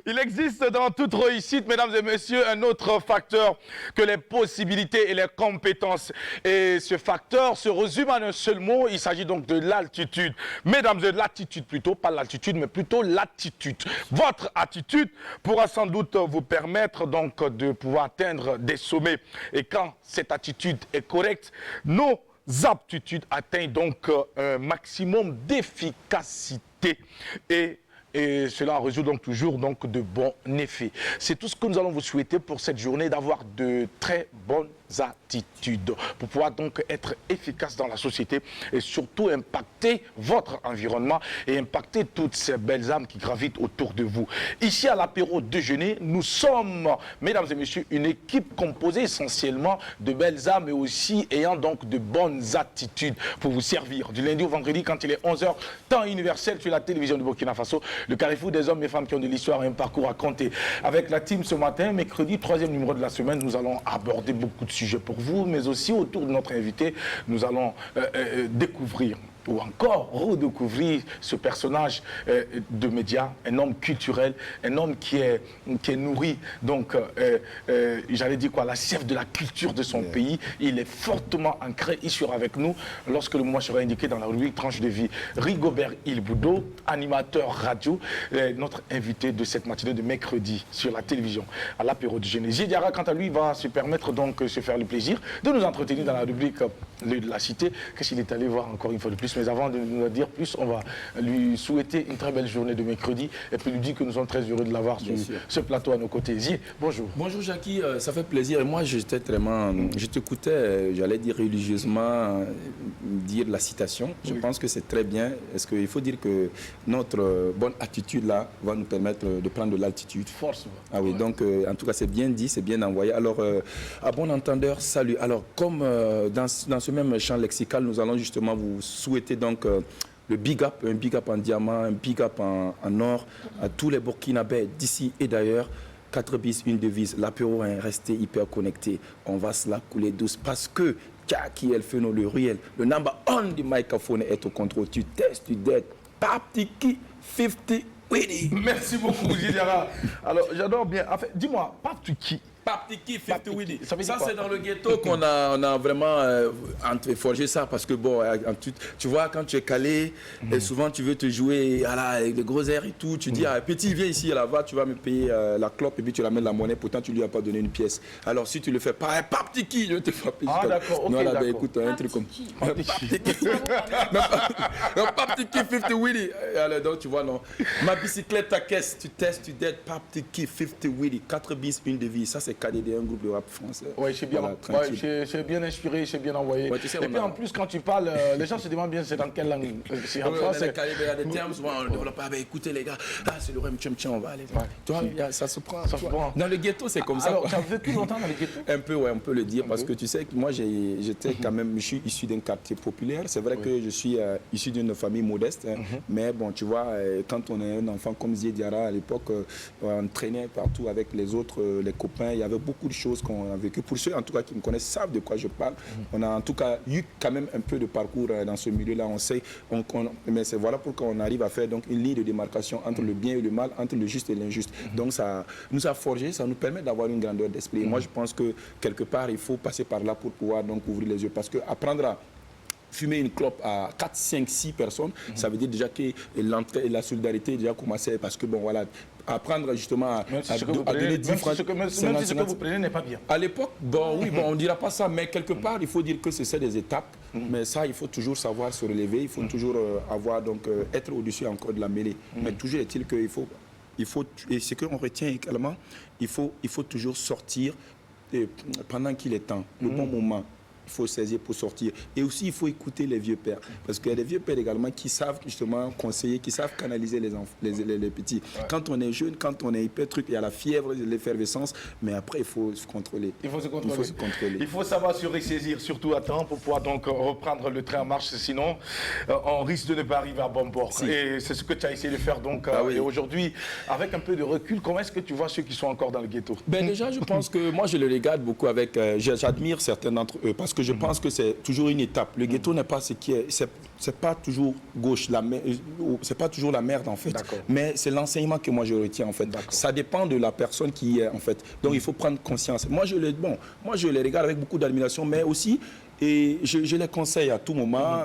Il existe dans toute réussite, mesdames et messieurs, un autre facteur que les possibilités et les compétences. Et ce facteur se résume en un seul mot, il s'agit donc de l'altitude. Mesdames et l'attitude plutôt, pas l'altitude, mais plutôt l'attitude. Votre attitude pourra sans doute vous permettre donc de pouvoir atteindre des sommets. Et quand cette attitude est correcte, nos aptitudes atteignent donc un maximum d'efficacité. Et cela résout donc toujours donc de bons effets. C'est tout ce que nous allons vous souhaiter pour cette journée, d'avoir de très bonnes attitudes pour pouvoir donc être efficace dans la société et surtout impacter votre environnement et impacter toutes ces belles âmes qui gravitent autour de vous. Ici à l'apéro déjeuner, nous sommes, mesdames et messieurs, une équipe composée essentiellement de belles âmes et aussi ayant donc de bonnes attitudes pour vous servir. Du lundi au vendredi quand il est 11 h, temps universel sur la télévision du Burkina Faso, le carrefour des hommes et femmes qui ont de l'histoire et un parcours à compter. Avec la team ce matin, mercredi, 3e numéro de la semaine, nous allons aborder beaucoup de sujets pour vous, mais aussi autour de notre invité, nous allons découvrir ou encore redécouvrir ce personnage de médias, un homme culturel, un homme qui est nourri, donc j'allais dire quoi, la sève de la culture de son pays. Il est fortement ancré, il sera avec nous lorsque le moment sera indiqué dans la rubrique Tranche de vie. Rigobert Ilboudo, animateur radio, notre invité de cette matinée de mercredi sur la télévision à l'apéro du Génie. Diarra, quant à lui, va se permettre donc se faire le plaisir de nous entretenir dans la rubrique de la cité. Qu'est-ce qu'il est allé voir encore une fois de plus? Mais avant de nous dire plus, on va lui souhaiter une très belle journée de mercredi et puis lui dire que nous sommes très heureux de l'avoir sur ce plateau à nos côtés. Zie, bonjour. Bonjour Jackie, ça fait plaisir. Et moi, je t'écoutais, j'allais dire religieusement, dire la citation. Je pense que c'est très bien. Est-ce qu'il faut dire que notre bonne attitude là va nous permettre de prendre de l'altitude. Force. Ah oui, donc en tout cas, c'est bien dit, c'est bien envoyé. Alors, à bon entendeur, salut. Alors, comme dans ce même champ lexical, nous allons justement vous souhaiter donc le big up, un big up en diamant, un big up en or à tous les Burkinabés d'ici et d'ailleurs. 4 bis, une devise, l'apéro est resté hyper connecté. On va se la couler douce parce que Jackie El Feno, le réel, le number one du microphone est au contrôle. Tu testes, tu dettes. Paptiki 50 Witty. Merci beaucoup, Diarra. Alors, j'adore bien. En fait, dis-moi, Paptiki. Paptiki 50 Witty. Ça, quoi? c'est dans le ghetto qu'on a vraiment forgé ça parce que, bon, tu vois, quand tu es calé, et souvent tu veux te jouer avec les gros airs et tout, tu dis, petit, viens ici, là-bas, tu vas me payer la clope et puis tu ramènes la monnaie, pourtant tu lui as pas donné une pièce. Alors, si tu le fais pas, Paptiki, je te frappe. Ah, d'accord, ok, non, là, d'accord. Écoute, un truc comme Paptiki 50 Witty. Alors, donc, tu vois, non. Ma bicyclette, ta caisse, tu testes, tu dettes, Paptiki 50 Witty. 4 bis, une devise. Ça, c'est KDD, un groupe de rap français. Oui, c'est bien, voilà, bien inspiré, c'est bien envoyé. Ouais, tu sais, et puis en plus, quand tu parles, les gens se demandent bien c'est dans quelle langue. C'est en français. Il y a des termes, souvent on ne développe pas. Écoutez les gars, c'est le rem tchum tchum, on va aller. Ouais. Tu vois, ça se prend. Ça se prend. Dans le ghetto, c'est comme ça. Alors, tu as vécu longtemps dans le ghetto? Un peu, ouais, on peut le dire, parce que tu sais que moi, j'étais quand même, je suis issu d'un quartier populaire. C'est vrai que je suis issu d'une famille modeste, mais bon, tu vois, quand on est un enfant comme Zie Diarra à l'époque, on traînait partout avec les autres, les copains. Il y avait beaucoup de choses qu'on a vécues. Pour ceux, en tout cas, qui me connaissent, savent de quoi je parle. On a en tout cas eu quand même un peu de parcours dans ce milieu-là. On sait, mais c'est voilà pourquoi on arrive à faire donc une ligne de démarcation entre le bien et le mal, entre le juste et l'injuste. Donc ça nous a forgé, ça nous permet d'avoir une grandeur d'esprit. Moi, je pense que quelque part, il faut passer par là pour pouvoir donc ouvrir les yeux. Parce que apprendre à fumer une clope à 4, 5, 6 personnes, ça veut dire déjà que l'entrée et la solidarité déjà commencé parce que bon voilà, apprendre justement à donner 10 francs. Même si ce que vous prenez n'est pas bien. À l'époque, bon oui, bon, on ne dira pas ça, mais quelque part, il faut dire que c'est des étapes. Mais ça, il faut toujours savoir se relever, il faut toujours avoir donc être au-dessus encore de la mêlée. Mais toujours est-il qu'il faut, et ce qu'on retient également, il faut toujours sortir pendant qu'il est temps, le bon moment. Il faut saisir pour sortir. Et aussi, il faut écouter les vieux pères. Parce qu'il y a des vieux pères également qui savent justement conseiller, qui savent canaliser les petits. Ouais. Quand on est jeune, quand on est hyper truc, il y a la fièvre, l'effervescence, mais après, il faut se contrôler. Il faut se contrôler. Il faut savoir se ressaisir, surtout à temps, pour pouvoir donc reprendre le train en marche. Sinon, on risque de ne pas arriver à bon port. Si. Et c'est ce que tu as essayé de faire. Donc, et aujourd'hui, avec un peu de recul, comment est-ce que tu vois ceux qui sont encore dans le ghetto? Ben déjà, je pense que moi, je le regarde beaucoup avec... J'admire certains d'entre eux. Parce parce que je pense que c'est toujours une étape. Le ghetto n'est pas ce qui est... C'est pas toujours gauche, c'est pas toujours la merde en fait. Mais c'est l'enseignement que moi je retiens en fait. Ça dépend de la personne qui est en fait. Donc il faut prendre conscience. Moi je les regarde avec beaucoup d'admiration, mais aussi... Et je les conseille à tout moment.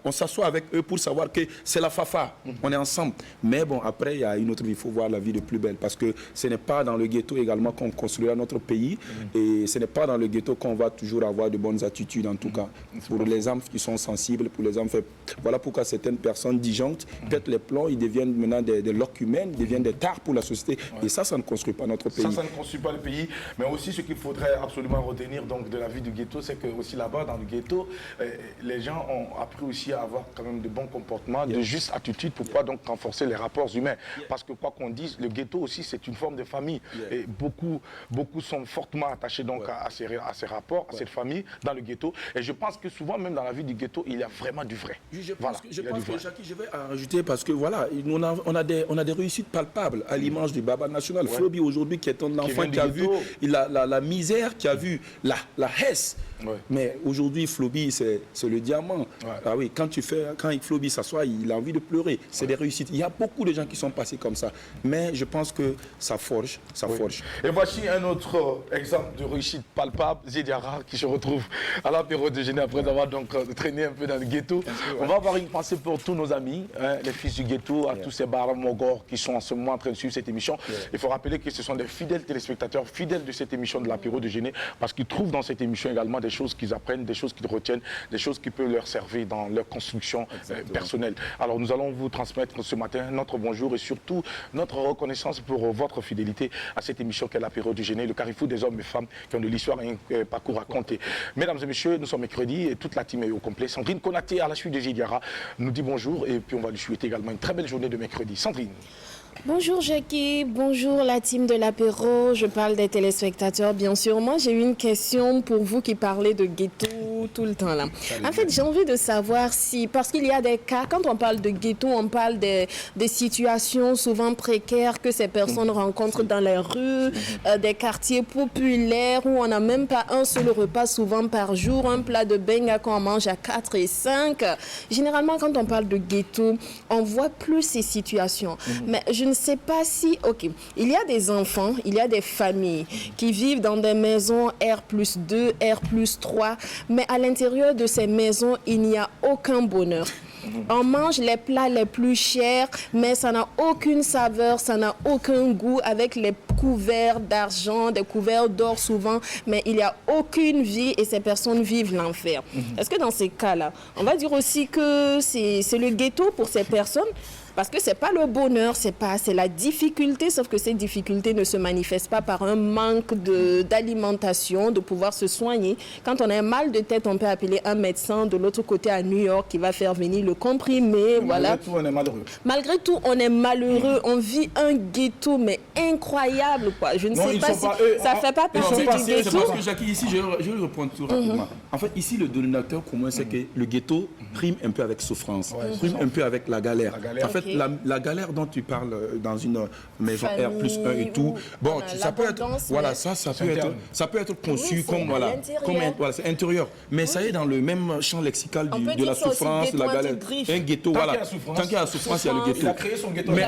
On s'assoit avec eux pour savoir que c'est la Fafa. On est ensemble. Mais bon, après, il y a une autre vie. Il faut voir la vie de plus belle. Parce que ce n'est pas dans le ghetto également qu'on construira notre pays. Et ce n'est pas dans le ghetto qu'on va toujours avoir de bonnes attitudes, en tout cas. Pour les âmes qui sont sensibles, pour les âmes faibles. Voilà pourquoi certaines personnes disjonctes pètent les plombs. Ils deviennent maintenant des loques humaines, ils deviennent des tares pour la société. Et ça ne construit pas notre pays. Ça ne construit pas le pays. Mais aussi, ce qu'il faudrait absolument retenir donc, de la vie du ghetto, c'est que aussi là-bas, dans le ghetto, les gens ont appris aussi à avoir quand même de bons comportements, de justes attitudes pour pouvoir donc renforcer les rapports humains. Parce que quoi qu'on dise, le ghetto aussi c'est une forme de famille. Et beaucoup sont fortement attachés donc à ces rapports, à cette famille dans le ghetto. Et je pense que souvent même dans la vie du ghetto, il y a vraiment du vrai. Je pense que Jackie, je vais ajouter parce que voilà, on a des réussites palpables à l'image du Baba National. Flobi aujourd'hui qui est un enfant qui a vu la misère, qui a vu la haisse. Mais aujourd'hui, Flobi, c'est le diamant. Ah oui, quand Flobi s'assoit, il a envie de pleurer. C'est des réussites. Il y a beaucoup de gens qui sont passés comme ça. Mais je pense que ça forge, forge. Et voici un autre exemple de réussite palpable, Zidiara, qui se retrouve à l'apéro déjeuner après avoir donc traîné un peu dans le ghetto. On va avoir une pensée pour tous nos amis, les fils du ghetto, à tous ces baramogors qui sont en ce moment en train de suivre cette émission. Il faut rappeler que ce sont des fidèles téléspectateurs, fidèles de cette émission de l'apéro déjeuner, parce qu'ils trouvent dans cette émission également des choses qu'ils apprennent, des choses qu'ils retiennent, des choses qui peuvent leur servir dans leur construction personnelle. Alors nous allons vous transmettre ce matin notre bonjour et surtout notre reconnaissance pour votre fidélité à cette émission qu'est l'apéro déjeuner, le carrefour des hommes et femmes qui ont de l'histoire et un parcours à compter. Mesdames et messieurs, nous sommes mercredi et toute la team est au complet. Sandrine Konaté à la suite de Zidiara nous dit bonjour et puis on va lui souhaiter également une très belle journée de mercredi. Sandrine. Bonjour Jackie, bonjour la team de l'apéro, je parle des téléspectateurs bien sûr. Moi j'ai une question pour vous qui parlez de ghetto tout le temps là. En fait j'ai envie de savoir si, parce qu'il y a des cas, quand on parle de ghetto, on parle des situations souvent précaires que ces personnes rencontrent dans les rues, des quartiers populaires où on n'a même pas un seul repas souvent par jour, un plat de benga qu'on mange à 4 et 5. Généralement quand on parle de ghetto, on voit plus ces situations. Mais je ne sais pas si, il y a des enfants, il y a des familles qui vivent dans des maisons R+2, R+3, mais à l'intérieur de ces maisons, il n'y a aucun bonheur. On mange les plats les plus chers, mais ça n'a aucune saveur, ça n'a aucun goût, avec les couverts d'argent, des couverts d'or souvent, mais il n'y a aucune vie et ces personnes vivent l'enfer. Est-ce que dans ces cas-là, on va dire aussi que c'est le ghetto pour ces personnes? Parce que ce n'est pas le bonheur, c'est la difficulté, sauf que ces difficultés ne se manifestent pas par un manque d'alimentation, de pouvoir se soigner. Quand on a un mal de tête, on peut appeler un médecin de l'autre côté à New York qui va faire venir le comprimé. Voilà. Malgré tout, on est malheureux. Malgré tout, on est malheureux. On vit un ghetto, mais incroyable, quoi. Je ne sais pas si ça ne fait pas partie du ghetto. Parce que Jackie, ici, je vais reprendre tout rapidement. En fait, ici, le dénominateur commun, c'est que le ghetto prime un peu avec souffrance, prime un peu avec la galère. En fait, la galère dont tu parles dans une maison R+1 et tout, bon, ça peut être, voilà, ça peut être conçu comme, c'est intérieur, mais ça est dans le même champ lexical de la souffrance, la galère. Un ghetto, voilà. Tant qu'il y a la souffrance, il y a le ghetto. Il a créé son ghetto. Mais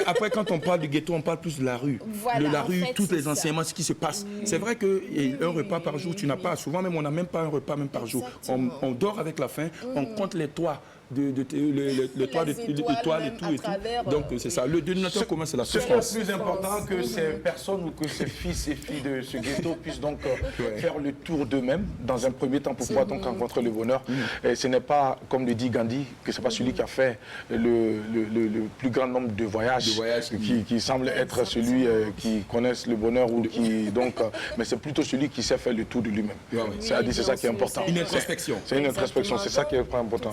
après, quand on parle du ghetto, on parle plus de la rue. La rue, tous les enseignements, ce qui se passe. C'est vrai qu'un repas par jour, tu n'as pas, souvent même, on n'a même pas un repas même par jour. On dort avec la faim, on compte les toits. Le toit de l'étoile et tout. Donc c'est ça. Le dénominateur commun, c'est la souffrance. C'est le plus important que ces personnes ou que ces fils et filles de ce ghetto puissent donc faire le tour d'eux-mêmes dans un premier temps pour pouvoir donc rencontrer le bonheur. Et ce n'est pas, comme le dit Gandhi, que ce n'est pas celui qui a fait le plus grand nombre de voyages qui semble être celui qui connaisse le bonheur ou qui donc, mais c'est plutôt celui qui sait faire le tour de lui-même. C'est ça qui est important. Une introspection. C'est une introspection, c'est ça qui est important.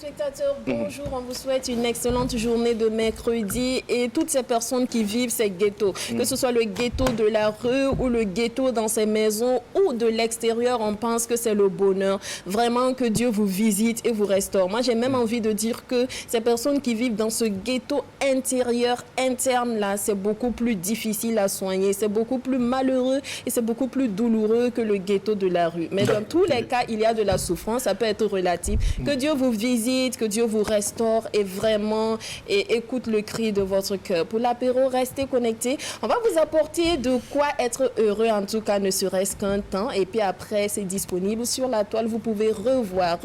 téléspectateurs, bonjour, on vous souhaite une excellente journée de mercredi et toutes ces personnes qui vivent ces ghettos, que ce soit le ghetto de la rue ou le ghetto dans ces maisons ou de l'extérieur, on pense que c'est le bonheur. Vraiment que Dieu vous visite et vous restaure. Moi, j'ai même envie de dire que ces personnes qui vivent dans ce ghetto intérieur, interne là, c'est beaucoup plus difficile à soigner, c'est beaucoup plus malheureux et c'est beaucoup plus douloureux que le ghetto de la rue. Mais dans tous les cas, il y a de la souffrance, ça peut être relatif. Que Dieu vous visite, que Dieu vous restaure et vraiment écoute le cri de votre cœur. Pour l'apéro, restez connectés. On va vous apporter de quoi être heureux, en tout cas, ne serait-ce qu'un temps. Et puis après, c'est disponible sur la toile. Vous pouvez revoir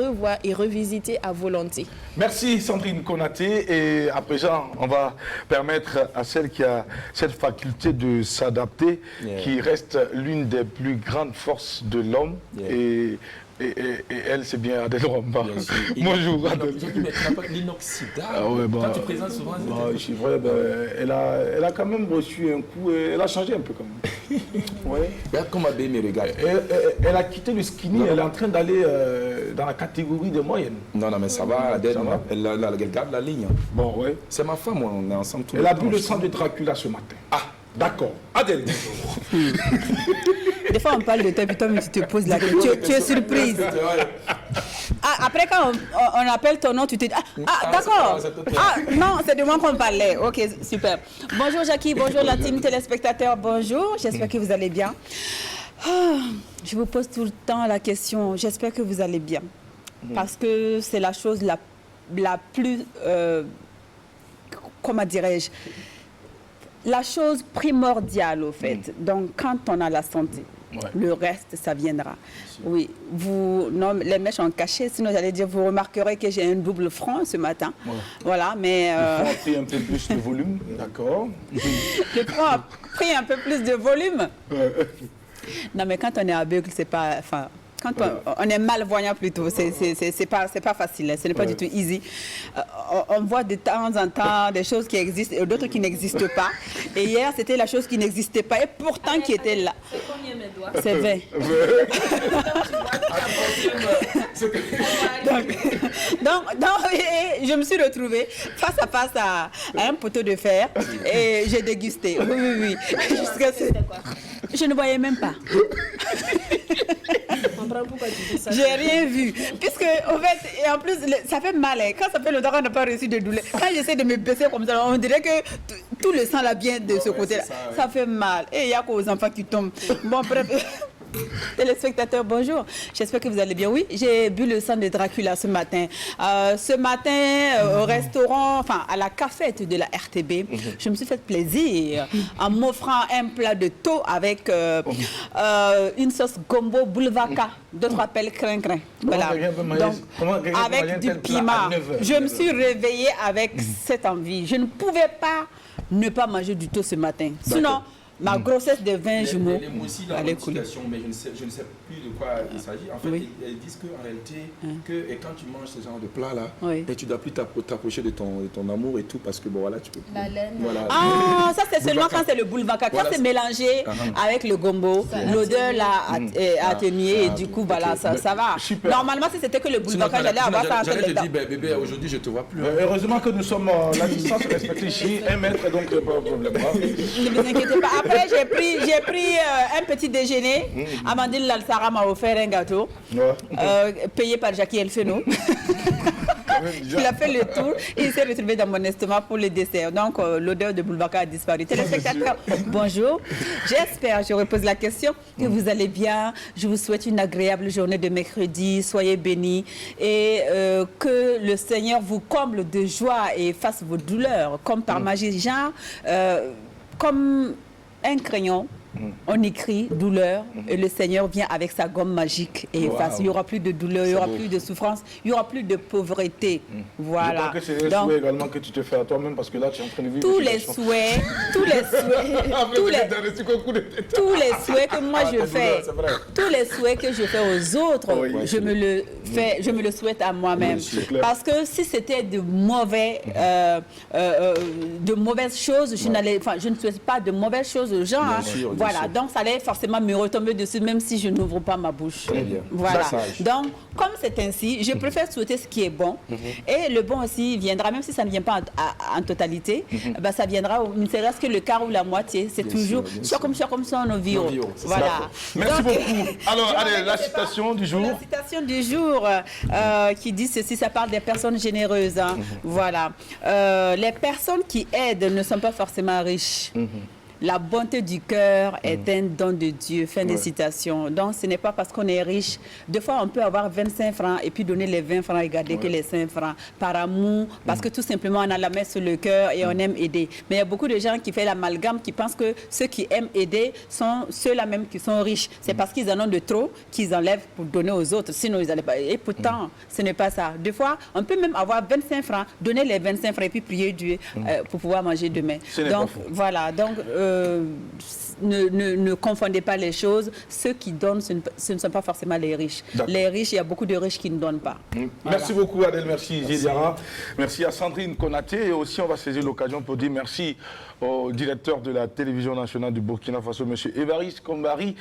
et revisiter à volonté. Merci Sandrine Konaté. Et à présent, on va permettre à celle qui a cette faculté de s'adapter, qui reste l'une des plus grandes forces de l'homme. Et elle, c'est bien Adèle Ramba. Bonjour Adèle. L'inoxydable. Ah ouais, bah, quand tu présentes souvent, c'est vrai, elle a quand même reçu un coup, elle a changé un peu quand même. Ouais. Regarde comment Abé me regarde. Elle a quitté le skinny, elle est en train d'aller dans la catégorie des moyennes. Non, mais ça va, Adèle, Ça va. elle garde la ligne. Bon, ouais. C'est ma femme, on est ensemble tout le Elle temps. a bu le sang de Dracula ce matin. Ah, d'accord. Adèle. Des fois, on parle de toi, puis toi, tu te poses la question. Tu es surprise. Ah, après, quand on appelle ton nom, tu te dis d'accord. Non, c'est de moi qu'on parlait. Ok, super. Bonjour Jackie, bonjour la team téléspectateurs, bonjour. J'espère que vous allez bien. Je vous pose tout le temps la question. J'espère que vous allez bien. Parce que c'est la chose la plus... comment dirais-je, la chose primordiale au fait. Donc quand on a la santé, le reste ça viendra. Oui, non, les mèches ont caché, sinon j'allais dire, vous remarquerez que j'ai un double front ce matin. Voilà, mais... Il faut pris un peu plus de volume, d'accord. Le front a pris un peu plus de volume. Non, mais quand on est aveugle, c'est pas... Enfin, quand on est malvoyant plutôt, c'est pas facile, ce n'est pas du tout easy. On voit de temps en temps des choses qui existent et d'autres qui n'existent pas. Et hier, c'était la chose qui n'existait pas et pourtant qui était là. C'est combien mes doigts? C'est 20. donc, je me suis retrouvée face à face à un poteau de fer et j'ai dégusté. Oui. Je ne voyais même pas. J'ai rien vu. Puisque, en fait, et en plus, ça fait mal. Hein. Quand ça fait longtemps qu'on n'a pas reçu de douleur, quand j'essaie de me baisser comme ça, on dirait que tout le sang là vient de ce côté-là. Ça fait mal. Et il n'y a qu'aux enfants qui tombent. Bon, bref. Téléspectateurs, bonjour. J'espère que vous allez bien. Oui, j'ai bu le sang de Dracula ce matin. Au restaurant, enfin à la cafette de la RTB, je me suis fait plaisir en m'offrant un plat de thon avec une sauce gombo boulevaka, d'autres appellent crin-crin. Voilà. Donc, avec du piment. Je me suis réveillée avec cette envie. Je ne pouvais pas ne pas manger du thon ce matin. Sinon, ma grossesse de 20 jumeaux, elle est coulée. Mais je ne sais plus de quoi il s'agit. En fait, ils disent qu'en réalité, et quand tu manges ce genre de plat-là, et tu ne dois plus t'approcher de ton amour et tout, parce que bon, voilà, tu peux... La laine. Voilà. Ah, ça c'est seulement quand c'est le boulevaka. Quand c'est mélangé avec le gombo, l'odeur là est atténuée et du coup, voilà, ça va. Super. Normalement, si c'était que le boulevaka, j'allais avoir ça en tête J'allais dedans. te dire, bébé, aujourd'hui, je ne te vois plus. Heureusement que nous sommes la distance respectée ici, 1 mètre, donc pas de problème. Ne vous inquiétez pas. Après, j'ai pris un petit déjeuner. Amandine Lalsara m'a offert un gâteau payé par Jackie Elfeno. Il a fait le tour et il s'est retrouvé dans mon estomac pour le dessert. Donc, l'odeur de boulevaka a disparu. Téléspectateurs, bonjour. J'espère, je repose la question, que vous allez bien. Je vous souhaite une agréable journée de mercredi. Soyez bénis et que le Seigneur vous comble de joie et efface vos douleurs. Comme par magie, genre, comme un crayon. On écrit douleur et le Seigneur vient avec sa gomme magique et efface. Il n'y aura plus de douleur, il n'y aura plus de souffrance, il n'y aura plus de pauvreté. Voilà. Je pense que c'est les souhaits également que tu te fais à toi-même parce que là tu es en train de vivre tous les souhaits que moi je fais, tous les souhaits que je fais aux autres, je me le souhaite à moi-même. Parce que si c'était de mauvaises choses, je ne souhaite pas de mauvaises choses aux gens. Voilà, donc ça allait forcément me retomber dessus, même si je n'ouvre pas ma bouche. Très bien. Voilà. Sage. Donc, comme c'est ainsi, je préfère souhaiter ce qui est bon. Et le bon aussi viendra, même si ça ne vient pas en totalité, ben, ça viendra, ne serait-ce que le quart ou la moitié. C'est toujours soit comme ça, nos vies. Voilà. Merci Donc, beaucoup. Alors, allez, la citation du jour. La citation du jour qui dit ceci, ça parle des personnes généreuses. Hein. Voilà. Les personnes qui aident ne sont pas forcément riches. La bonté du cœur est un don de Dieu. Fin de citation. Donc, ce n'est pas parce qu'on est riche. Des fois, on peut avoir 25 francs et puis donner les 20 francs et garder que les 5 francs. Par amour, parce que tout simplement, on a la main sur le cœur et on aime aider. Mais il y a beaucoup de gens qui font l'amalgame, qui pensent que ceux qui aiment aider sont ceux-là même qui sont riches. C'est parce qu'ils en ont de trop qu'ils enlèvent pour donner aux autres. Sinon, ils n'allaient pas. Et pourtant, ce n'est pas ça. Des fois, on peut même avoir 25 francs, donner les 25 francs et puis prier Dieu pour pouvoir manger demain. Donc, voilà. Donc, ne confondez pas les choses. Ceux qui donnent, ce ne sont pas forcément les riches. Les riches, il y a beaucoup de riches qui ne donnent pas. Merci beaucoup Adèle, merci Diara. Merci à Sandrine Konaté. Et aussi, on va saisir l'occasion pour dire merci au directeur de la télévision nationale du Burkina Faso, M. Évariste Kombari,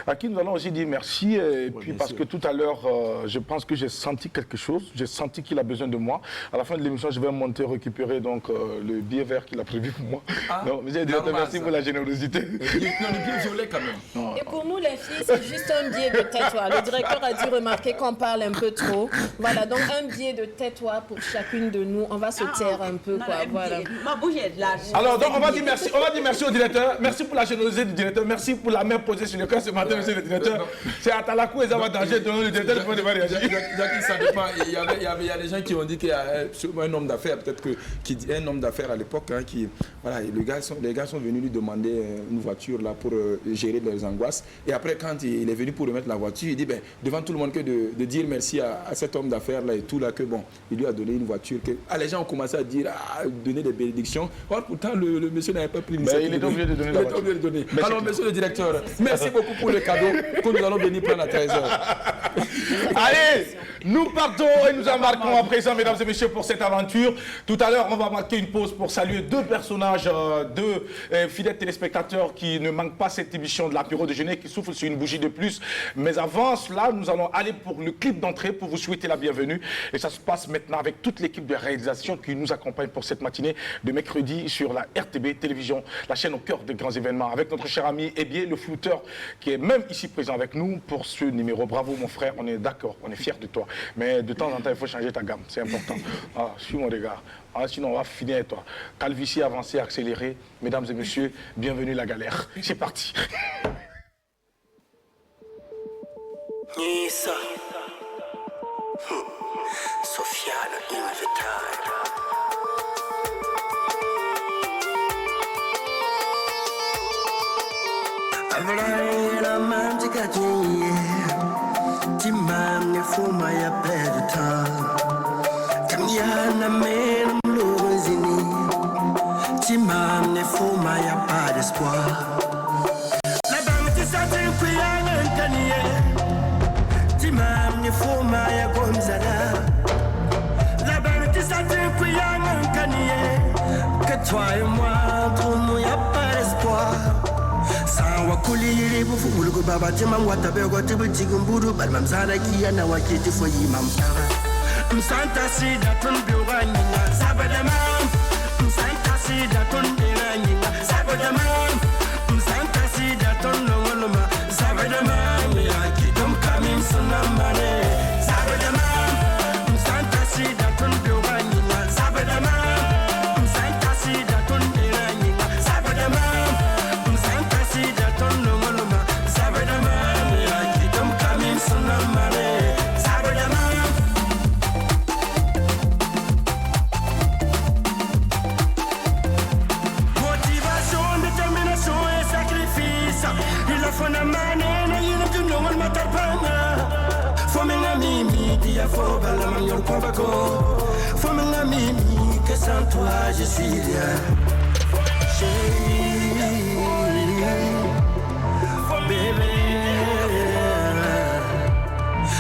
à qui nous allons aussi dire merci. Et puis parce que tout à l'heure, je pense que j'ai senti quelque chose. J'ai senti qu'il a besoin de moi. À la fin de l'émission, je vais monter récupérer donc, le billet vert qu'il a prévu pour moi. Donc, monsieur le directeur, merci pour la générosité. Non, le billet violet quand même. Et pour nous, les filles, c'est juste un billet de tais-toi. Le directeur a dû remarquer qu'on parle un peu trop. Voilà, donc un billet de tais-toi pour chacune de nous. On va se taire un peu, quoi. Voilà. Ma bouche est large. Alors, donc, on va dire merci au directeur. Merci pour la générosité du directeur. Merci pour la main posée sur le cœur ce matin, monsieur le directeur. C'est à Talakou et Zawadanger, dont le directeur ne peut pas réagir. Jackie, ça dépend. Il y a des gens qui ont dit qu'il y a un homme d'affaires, peut-être qui dit un homme d'affaires à l'époque, hein, qui, voilà, les gars sont venus lui demander une voiture là pour gérer leurs angoisses. Et après, quand il est venu pour remettre la voiture, il dit devant tout le monde que de dire merci à cet homme d'affaires là et tout là, que bon, il lui a donné une voiture. Les gens ont commencé à dire, donner des bénédictions. Or, pourtant, le monsieur n'avait pas pris l'initiative. Il est obligé de donner la voiture. Alors, monsieur le directeur, merci beaucoup pour le cadeau que nous allons venir prendre à 13h. Allez, nous partons et nous embarquons à présent, mesdames et messieurs, pour cette aventure. Tout à l'heure, on va marquer une pause pour saluer deux personnages, deux fidèles téléspectateurs qui ne manquent pas cette émission de l'apéro déjeuner, qui soufflent sur une bougie de plus. Mais avant cela, nous allons aller pour le clip d'entrée pour vous souhaiter la bienvenue. Et ça se passe maintenant avec toute l'équipe de réalisation qui nous accompagne pour cette matinée de mercredi sur la RTB Télévision, la chaîne au cœur des grands événements, avec notre cher ami Ebié, le flouteur, qui est même ici présent avec nous pour ce numéro. Bravo mon frère, on est d'accord, on est fiers de toi. Mais de temps en temps, il faut changer ta gamme, c'est important. Suis mon regard. Sinon, on va finir avec toi. Calvitie avancée, accélérée. Mesdames et messieurs, bienvenue la galère. C'est parti. Nisa Sofiane Invitada Avraina mantika jiye Timam ne fuma ya pedita Kamyana men mlozini Timam ne fuma ya pas d'espoir La bande de satin kuyana nkaniye Timam ne fuma ya gonzala La bande de satin kuyana nkaniye Que toi et moi entre nous y a pas d'espoir Wakuliri bufulu kubaba timam watabego tibutigumburu balmamzana kiyana wakiti fo yimam Msanta sida tunbiwa nyinga sabadamam Msanta sida tunbiwa nyinga sabadamam Msanta sida tunlongoluma sabadamam Yakitum kamim sunamane sabadamam Msanta sida tunbiwa nyinga sabadamam Msanta sida tunbiwa nyinga sabadamam Faut me mimi que sans toi je suis rien. Bébé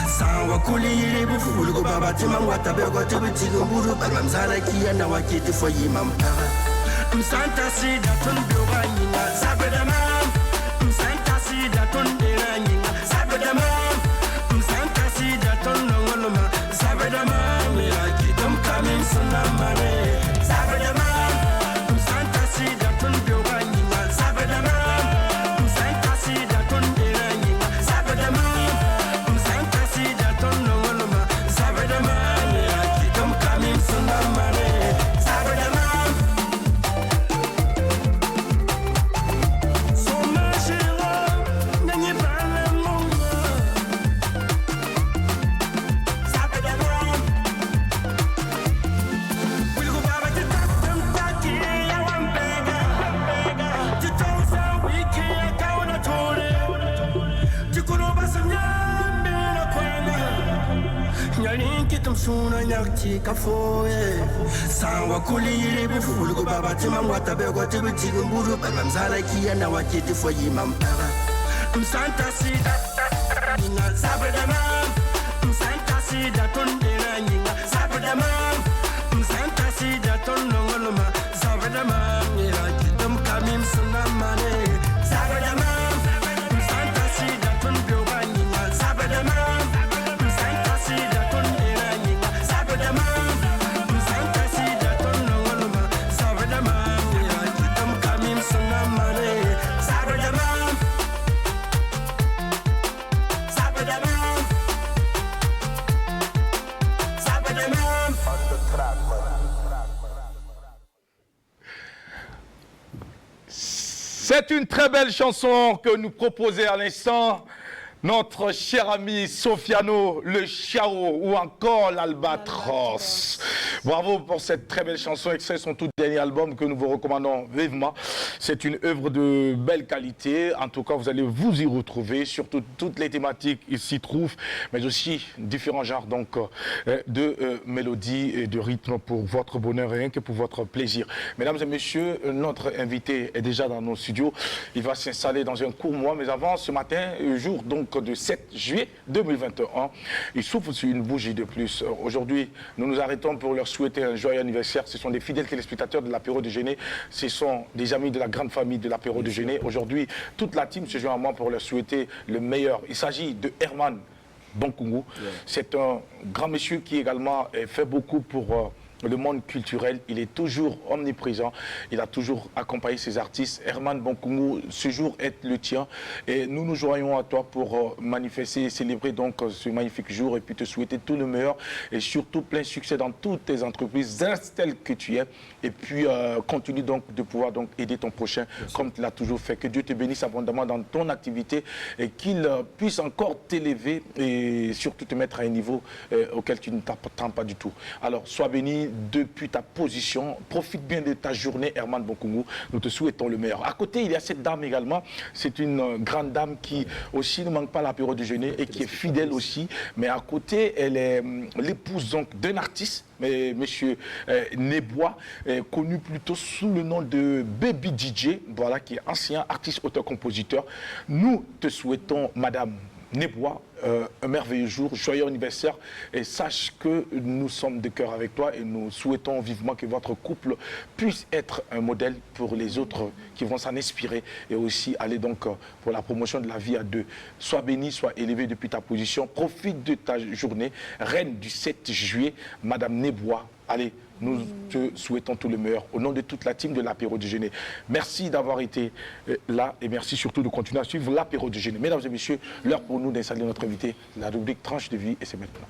Sans wakuliri bufulu ko baba timam watabego tibutigumburu balmamzana kiyana wakiti fo yimam Msanta sida tunbiwa nyinga sabedamam suna nyakti kafoye sangwa kulire bufulu ko baba tima mwata be ko tibi tigumbudu baba mzala kiya na wakiti fo yimam baba msanta sida ninga sabedama msanta sida tondena ninga sabedama msanta sida tondongoloma sabedama ngira kitam kamim sunamane sabedama msanta sida tondyoba ninga sabedama msanta sida tondena ninga sabedama msanta sida tondongoloma sabedama ngira kitam kamim sunamane sabedama C'est une très belle chanson que nous proposait à l'instant notre cher ami Sofiano, le Chao ou encore l'Albatros. Bravo pour cette très belle chanson, extrait de son tout dernier album que nous vous recommandons vivement. C'est une œuvre de belle qualité. En tout cas, vous allez vous y retrouver. Surtout, toutes les thématiques ils s'y trouvent, mais aussi différents genres donc, de mélodies et de rythmes pour votre bonheur et rien que pour votre plaisir. Mesdames et messieurs, notre invité est déjà dans nos studios. Il va s'installer dans un court mois, mais avant, ce matin, jour donc de 7 juillet 2021, il souffle sur une bougie de plus. Aujourd'hui, nous nous arrêtons pour leur souhaiter un joyeux anniversaire. Ce sont des fidèles téléspectateurs de l'apéro déjeuner. Ce sont des amis de la grande famille de l'apéro déjeuner. Aujourd'hui, toute la team se joint à moi pour leur souhaiter le meilleur. Il s'agit de Herman Bonkungu. C'est un grand monsieur qui également fait beaucoup pour le monde culturel. Il est toujours omniprésent. Il a toujours accompagné ses artistes. Herman Bonkungu, ce jour est le tien. Et nous nous joignons à toi pour manifester et célébrer donc ce magnifique jour et puis te souhaiter tout le meilleur et surtout plein succès dans toutes tes entreprises, telles que tu es. Et puis continue donc de pouvoir donc aider ton prochain comme tu l'as toujours fait. Que Dieu te bénisse abondamment dans ton activité et qu'il puisse encore t'élever et surtout te mettre à un niveau auquel tu ne t'attends pas du tout. Alors sois béni depuis ta position. Profite bien de ta journée, Herman Bonkungu. Nous te souhaitons le meilleur. À côté, il y a cette dame également. C'est une grande dame qui aussi ne manque pas l'apéro déjeuner et qui est fidèle aussi. Mais à côté, elle est l'épouse donc d'un artiste, monsieur Nebois, connu plutôt sous le nom de Baby DJ, voilà, qui est ancien artiste, auteur, compositeur. Nous te souhaitons, Madame Nebois, un merveilleux jour, joyeux anniversaire et sache que nous sommes de cœur avec toi et nous souhaitons vivement que votre couple puisse être un modèle pour les autres qui vont s'en inspirer et aussi aller donc pour la promotion de la vie à deux. Sois béni, sois élevé depuis ta position, profite de ta journée, reine du 7 juillet, Madame Nebois. Allez, nous te souhaitons tout le meilleur au nom de toute la team de l'apéro déjeuner. Merci d'avoir été là et merci surtout de continuer à suivre l'apéro déjeuner. Mesdames et messieurs, l'heure pour nous d'installer notre invité, la rubrique tranche de vie et c'est maintenant.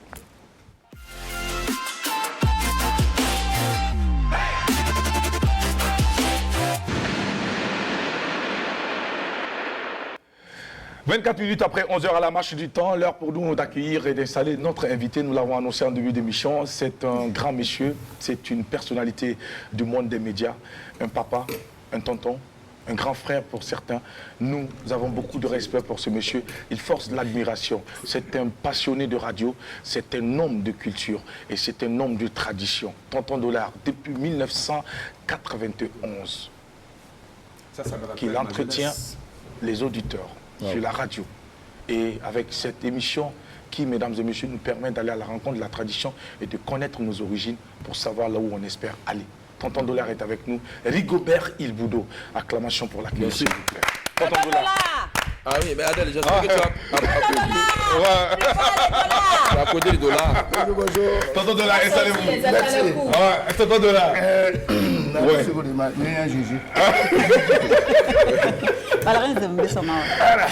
« 24 minutes après 11h à la marche du temps, l'heure pour nous d'accueillir et d'installer notre invité. Nous l'avons annoncé en début d'émission. C'est un grand monsieur, c'est une personnalité du monde des médias, un papa, un tonton, un grand frère pour certains. Nous avons beaucoup de respect pour ce monsieur. Il force l'admiration. C'est un passionné de radio, c'est un homme de culture et c'est un homme de tradition. Tonton Dollar, depuis 1991, qu'il entretient les auditeurs sur la radio. Et avec cette émission qui, mesdames et messieurs, nous permet d'aller à la rencontre de la tradition et de connaître nos origines pour savoir là où on espère aller. Tonton Dollar est avec nous. Rigobert Ilboudo. Acclamation pour l'accueil, s'il vous plaît. Tonton Dollar. Ah oui, mais Adèle, j'espère que tu as applaudi le dollar. Bonjour. Tonton Dollar, installez-vous. Merci. Tonton Dollar.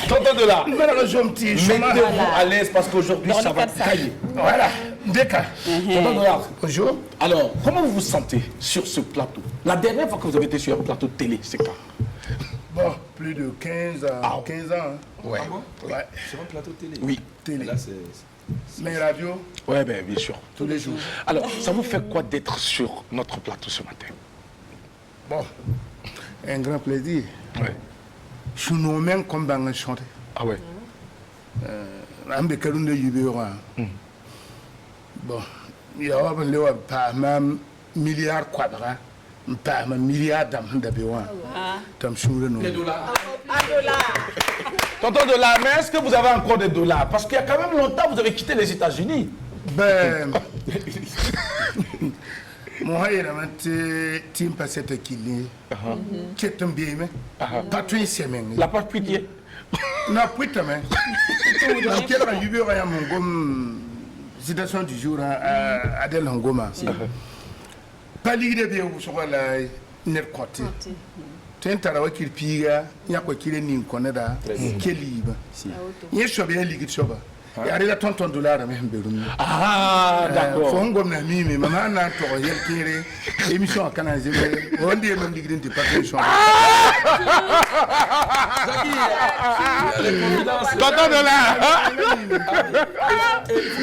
Tonton Dollar. Mettez-vous à l'aise parce qu'aujourd'hui, ça va tailler. Voilà, Deka. Tonton Dollar. Bonjour. Alors, comment vous vous sentez sur ce plateau? La dernière fois que vous avez été sur un plateau de télé, c'est quand? Bon, plus de 15 ans. 15 ans. Hein. Ouais. Ouais. Sur un plateau télé. Oui. Télé. Là, c'est... Les radios, Oui, bien sûr. tous les jours. Alors, ça vous fait quoi d'être sur notre plateau ce matin? Bon, un grand plaisir. Ouais. Je suis nommé comme dans le chanter. Ah ouais. Un de Kalunde Yubéora. Bon, ya ban lewa pa ma milliard quadra pa ma milliard dam da be wa tam shuru no Tonton Dollar, mais est-ce que vous avez encore des dollars? Parce qu'il y a quand même longtemps, vous avez quitté les États-Unis. Ben mon hayra mate tim pasete kili ketum bi me patrin semen La part pitié. na puita me na kela yubi wa mon gom citation du jour à Adel Ngoma pas l'idée de vous sur la net côté tentara wa kirpiga nya ko kire nin koneda keliba ye shobe ya ligi shoba ya rela tonton dollar me hemberum Ah, d'accord. fo ngom na mimi mama na to yel kire émission kana zebe on dit même ligi de patron Tonton Dollar.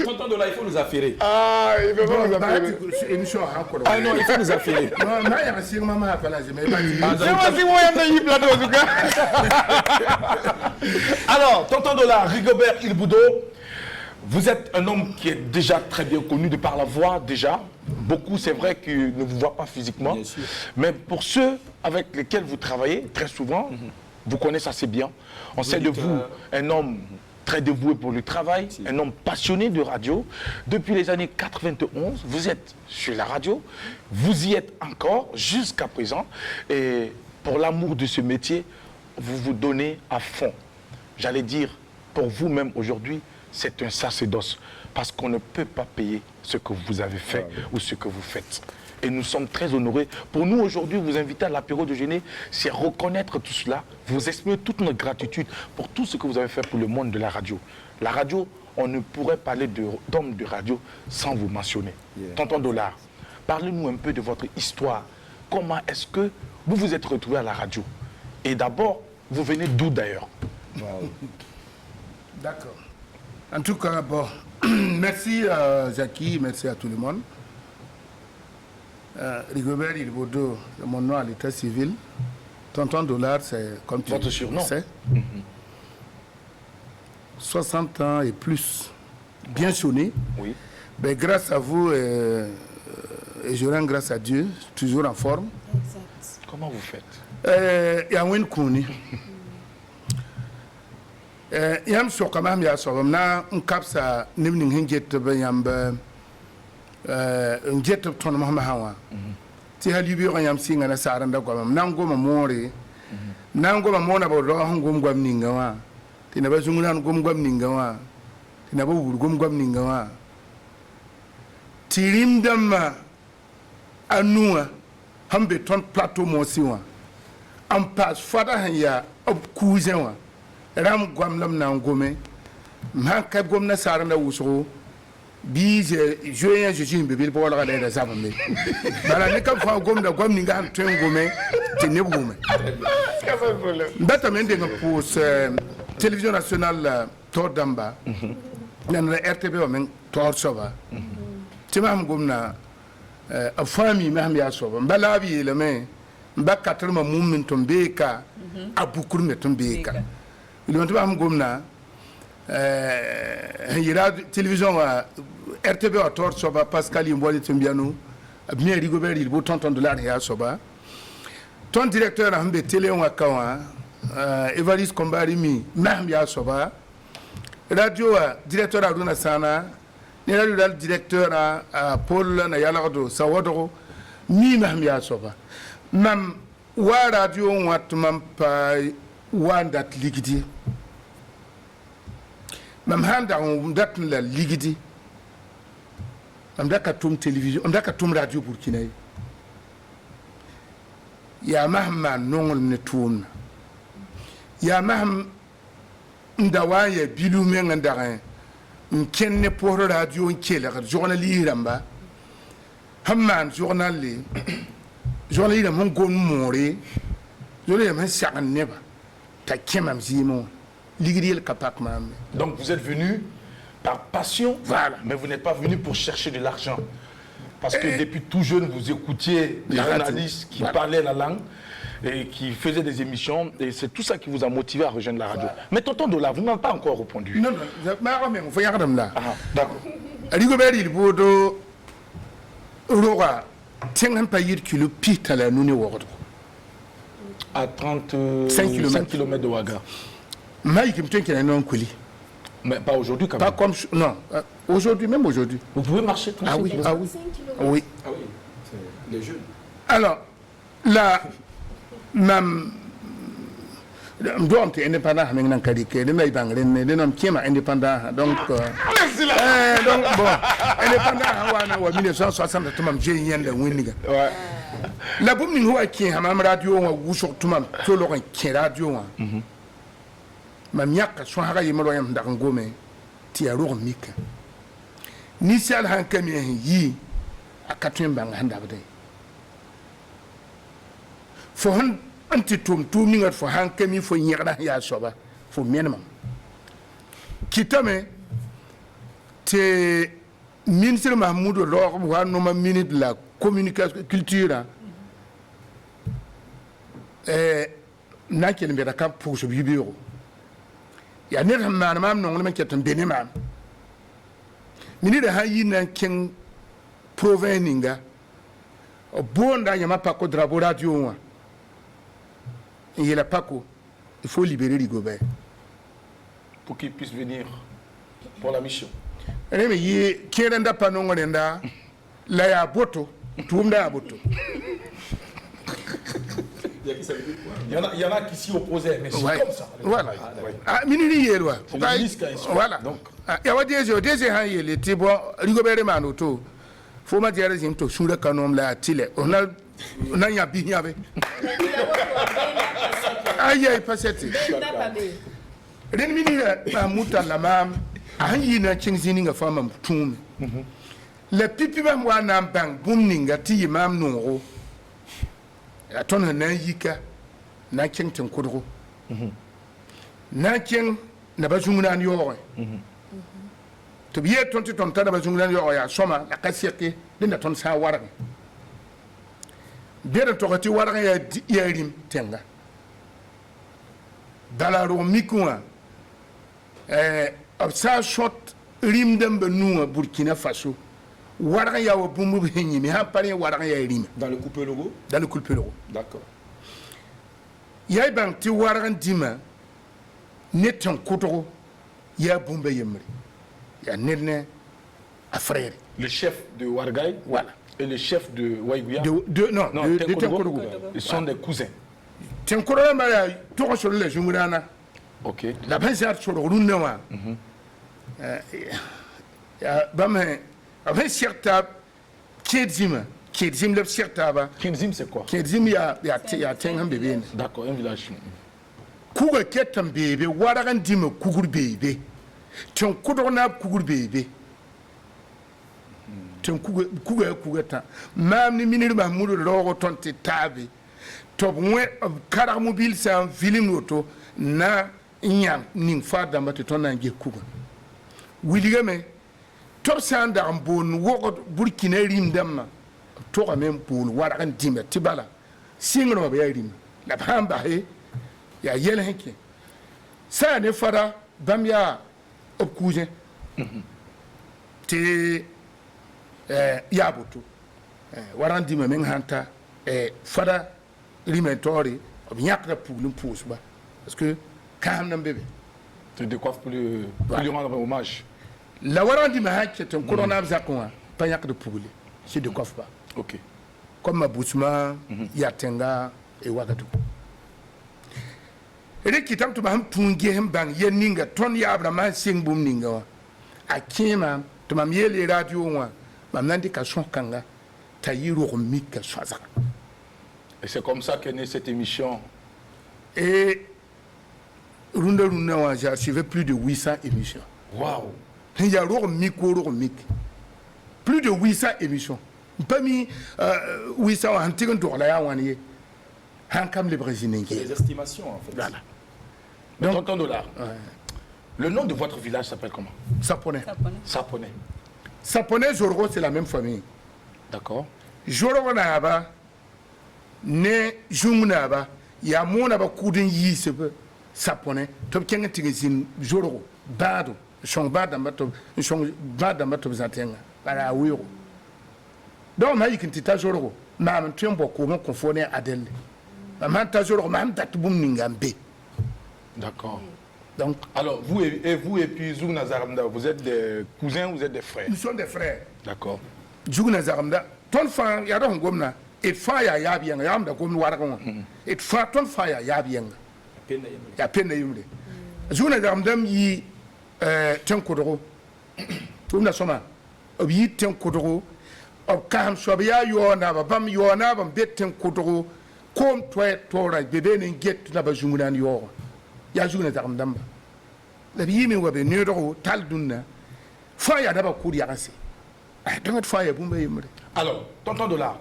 Tonton Dollar, il faut nous affairer. Ah, il veut pas vous appeler. émission encore Ah non, il faut nous affairer. non ma ya sir mama kana zebe C'est moi si moi j'aime le plateau en tout cas. Alors, Tonton Dollar, Rigobert Ilboudo, vous êtes un homme qui est déjà très bien connu de par la voix déjà. Beaucoup, c'est vrai, qui ne vous voient pas physiquement. Bien sûr. Mais pour ceux avec lesquels vous travaillez, très souvent, vous connaissez assez bien. On sait de vous un homme très dévoué pour le travail, un homme passionné de radio. Depuis les années 91, vous êtes sur la radio, vous y êtes encore jusqu'à présent. Et pour l'amour de ce métier, vous vous donnez à fond. J'allais dire, pour vous-même aujourd'hui, c'est un sacerdoce. Parce qu'on ne peut pas payer ce que vous avez fait ou ce que vous faites. Et nous sommes très honorés. Pour nous, aujourd'hui, vous inviter à l'apéro déjeuner, c'est reconnaître tout cela, vous exprimer toute notre gratitude pour tout ce que vous avez fait pour le monde de la radio. La radio, on ne pourrait parler d'hommes de radio sans vous mentionner. Tonton Dollar, parlez-nous un peu de votre histoire. Comment est-ce que vous vous êtes retrouvé à la radio? Et d'abord, vous venez d'où d'ailleurs? D'accord. En tout cas, bon, merci Jackie, merci à tout le monde. Rigobert Ilboudo, mon nom à l'état civil. Tonton Dollar, c'est comme tu Votre surnom. sais. 60 ans et plus. Bien sonné. Oui. Ben, grâce à vous, et je rends grâce à Dieu, toujours en forme. Comment vous faites? Yawin Kouni. Yam so kama ya so na nkapsa nimning hinget be yamba nget ton ma hawa ti halibi ko yam singa na saranda ko na ngoma more na ngoma mona bo do ngom gwam ninga wa ti na ba zunguna ngom gwam ninga wa ti na ba wur gwam ninga wa tirim damma anua hambe ton plateau mo siwa am pas fada han ya ob kuzen wa ram gwam lam na ngome ma ka gom na saranda wuso bi je joyen je jin be bil bo la da zabambe bala ne ka fa gom da gwam ni ga ten ngome te ne ngome ndata men de pour télévision nationale Tordamba nan la RTB o men Tor soba timam gom na a fami maham ya soba mbala bi le me mbaka tarma mummin tombeka abukur me tombeka il m'a dit gomna yira télévision RTB à Tor soba Pascal Ymboni Tumbiano bien Rigobert il Tonton Dollar ya soba ton directeur a hambe télé on akawa Evariste Kombarimi même ya soba radio directeur Aruna Sana ne radio directeur à Paul na Yalardo Sawodo mi même ya soba même wa radio on watmam pa wandat ligidi mam handa on dat la ligidi am daka tum télévision am daka tum radio burkina ya mahma nongol ne tum ya mahm ndawa ya bilu men ndare nkenne pour radio nkele journaliste ramba hamman journaliste journaliste mon gon moré journaliste man sagan neba. Donc vous êtes venu par passion, voilà, mais vous n'êtes pas venu pour chercher de l'argent. Parce que depuis tout jeune, vous écoutiez des journalistes qui parlaient la langue et qui faisaient des émissions. Et c'est tout ça qui vous a motivé à rejoindre la radio. Mais Tonton Dollar, vous n'avez pas encore répondu. Non, non, il faut y aller là. D'accord. Rigobert Ilboudo, roga tengan pa yir kilo pitala nuni wogdo À 35 km de Ouaga. mai kim tenki na non kuli Mais pas aujourd'hui quand pas même. comme non aujourd'hui même aujourd'hui Vous pouvez marcher 35 ah oui km. ah oui oui Ah oui, c'est les jeunes. alors la mam donc indépendant mais nan kadi ke nay bangren ne non kema indépendant donc donc bon indépendant wana wa 1960 tumam je yenda winiga Ouais. la bum ni huwa ki hamam radio wa wusok tumam to lo kan ki radio wa mam yak so haga yimro yam da ngome ti aro mika ni sal han kami yi akatun bang handa bade fo han anti tum ningat fo han kami fo nyirda ya soba fo menam kitame te ministre Mahmoud Lo wa no ma ministre de la communication culture na ken be da ka pour so bibiro ya ne man mam no ma ketan bene mam mini da ha yi na ken proveninga bonda ya ma pa ko drabo radio wa il y a Paco, il faut libérer Rigobert. Pour qu'il puisse venir pour la mission. Mais il y a un panon là, il y a un boto, tout le monde a un boto. Il y en a qui s'y opposaient, mais c'est comme ça. Voilà. Ah, minini yelwa. Voilà. Donc, il y a des gens qui étaient bon, Rigobert est manoto. Faut me dire que to sur le canon là, tile. On a y a bien avec. Aïe, pas cette. Renmini la muta la mam, aïe na chingzini nga fama tum. Le pipi mam wa na bang bumninga ti mam noro. Aton na yika na ching tin kudro. Na ching na bazunguna nyore. To biye tonti tonta na bazunguna nyore ya soma la kasieke dinda ton sa warang. Bien to kati warang ya rim tenga. Dalaro mikua ça shot rim dembe nous Burkina Faso warga ya wa bumbu benyi mi ha pare warga ya rim Dans le coupe logo. dans le culpe logo D'accord. ya bang ti warga dima neton kotoro ya bumbe yemri ya nenne a frère le chef de Ouargaï voilà et le chef de Waïgouya, de Tenkodogo, ils sont des cousins. Tenkoro mara to sur le jumurana Ok. la pensar sur runnewa bame avec certa kedzima le certa ba Kinzim, c'est quoi? kedzim ya tengan bebe D'accord, un village. kuga ketan bebe waragan dima kugur bebe ton kudona kugur bebe ton kuga ta mam ni minir Mahmoud Lo tonte tabe to mwe kara mobile sa film auto na nyam ning fada mate ton na nge kuga wiligame to sanda ambon wo Burkina rim damma to ka même pour waragan dima tibala singro ba rim la bamba he ya yel henke sa ne fara bamya opkuje te ya boto waran dima men hanta fara rimentori obnyakra poulin pousba parce que quand même bébé Tu décoiffes pour lui rendre hommage. la waran dima hakete corona zakwa panyakra poulin c'est de coiffe pas Ok. comme Mabousma Yatenga et Ouagadougou et qui tente de punge hem bang yeninga ton ya abrama sing boom ninga a kima to mam yele radio wa mam nandi ka son kanga tayiro mika swaza Et c'est comme ça qu'est née cette émission. et runda wa j'ai suivi plus de 800 émissions. Waouh! Il y a plus de 800 émissions. Parmi 800 antiques de la Yaouanie, Hankam les Brésiliens. C'est les estimations en fait. Voilà. Donc, Donc, tonton Dollar, le nom de votre village s'appelle comment? Saponais. Saponais. Saponais, Zorro, c'est la même famille. D'accord. Zorro Naba, ne Jungunaba, Yamonaba Koudin Yisebe, Saponais, Top Kengatigazin, Zorro, Bado, son Badamato, son Badamato Zatenga, Para Wiro. donc ma yikin tita jorgo ma am tembo ko mon confone adelle ma ta jorgo ma am datbum ningambe. D'accord. Donc alors vous et puis Zouk Nazaramda, vous êtes des cousins, vous êtes des frères? nous sommes des frères. D'accord. Zouk Nazaramda ton fa ya do ngomna et fa ya bien ya am da gomni waragon et fa ton fa ya bien ya pena yumde Zouk Nazaramda yi tenkodoro tumna soma obi tenkodoro ob kam sobiya yona bam yona bam betten kodoro kom toy tora bebe ne get na ba jumunan yo ya Zouk Nazaramda la bi mi wabe ne do tal dunna fa ya da ba kuri ya kanse donc fa ya bumbe yumre. Alors, tonton Dollar,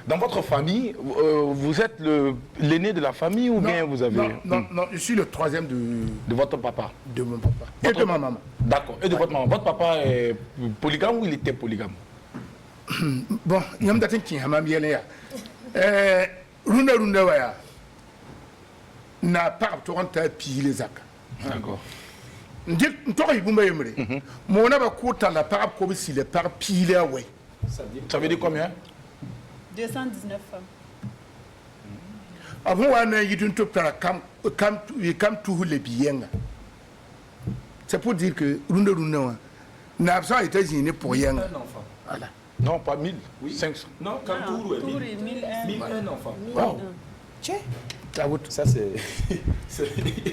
dans votre famille, vous êtes l'aîné de la famille ou bien vous avez... Non, je suis le troisième de votre papa. De mon papa. Et de ma maman. D'accord, et de votre maman. Votre papa est polygame ou il était polygame? Bon, il y a un peu de temps qui est Runda Waya n'a pas de pile les actes. D'accord. Mon abakout à la part comme si les par pile away. Ça veut dire combien? 219 femmes. Avant, on a eu une top to les biens. C'est pour dire que Runda n'a pas été États-Unis pour rien. Voilà. Non, pas 1000. Oui. 500. Non, comme Tour est 1001 enfants. Wow. Ça, c'est...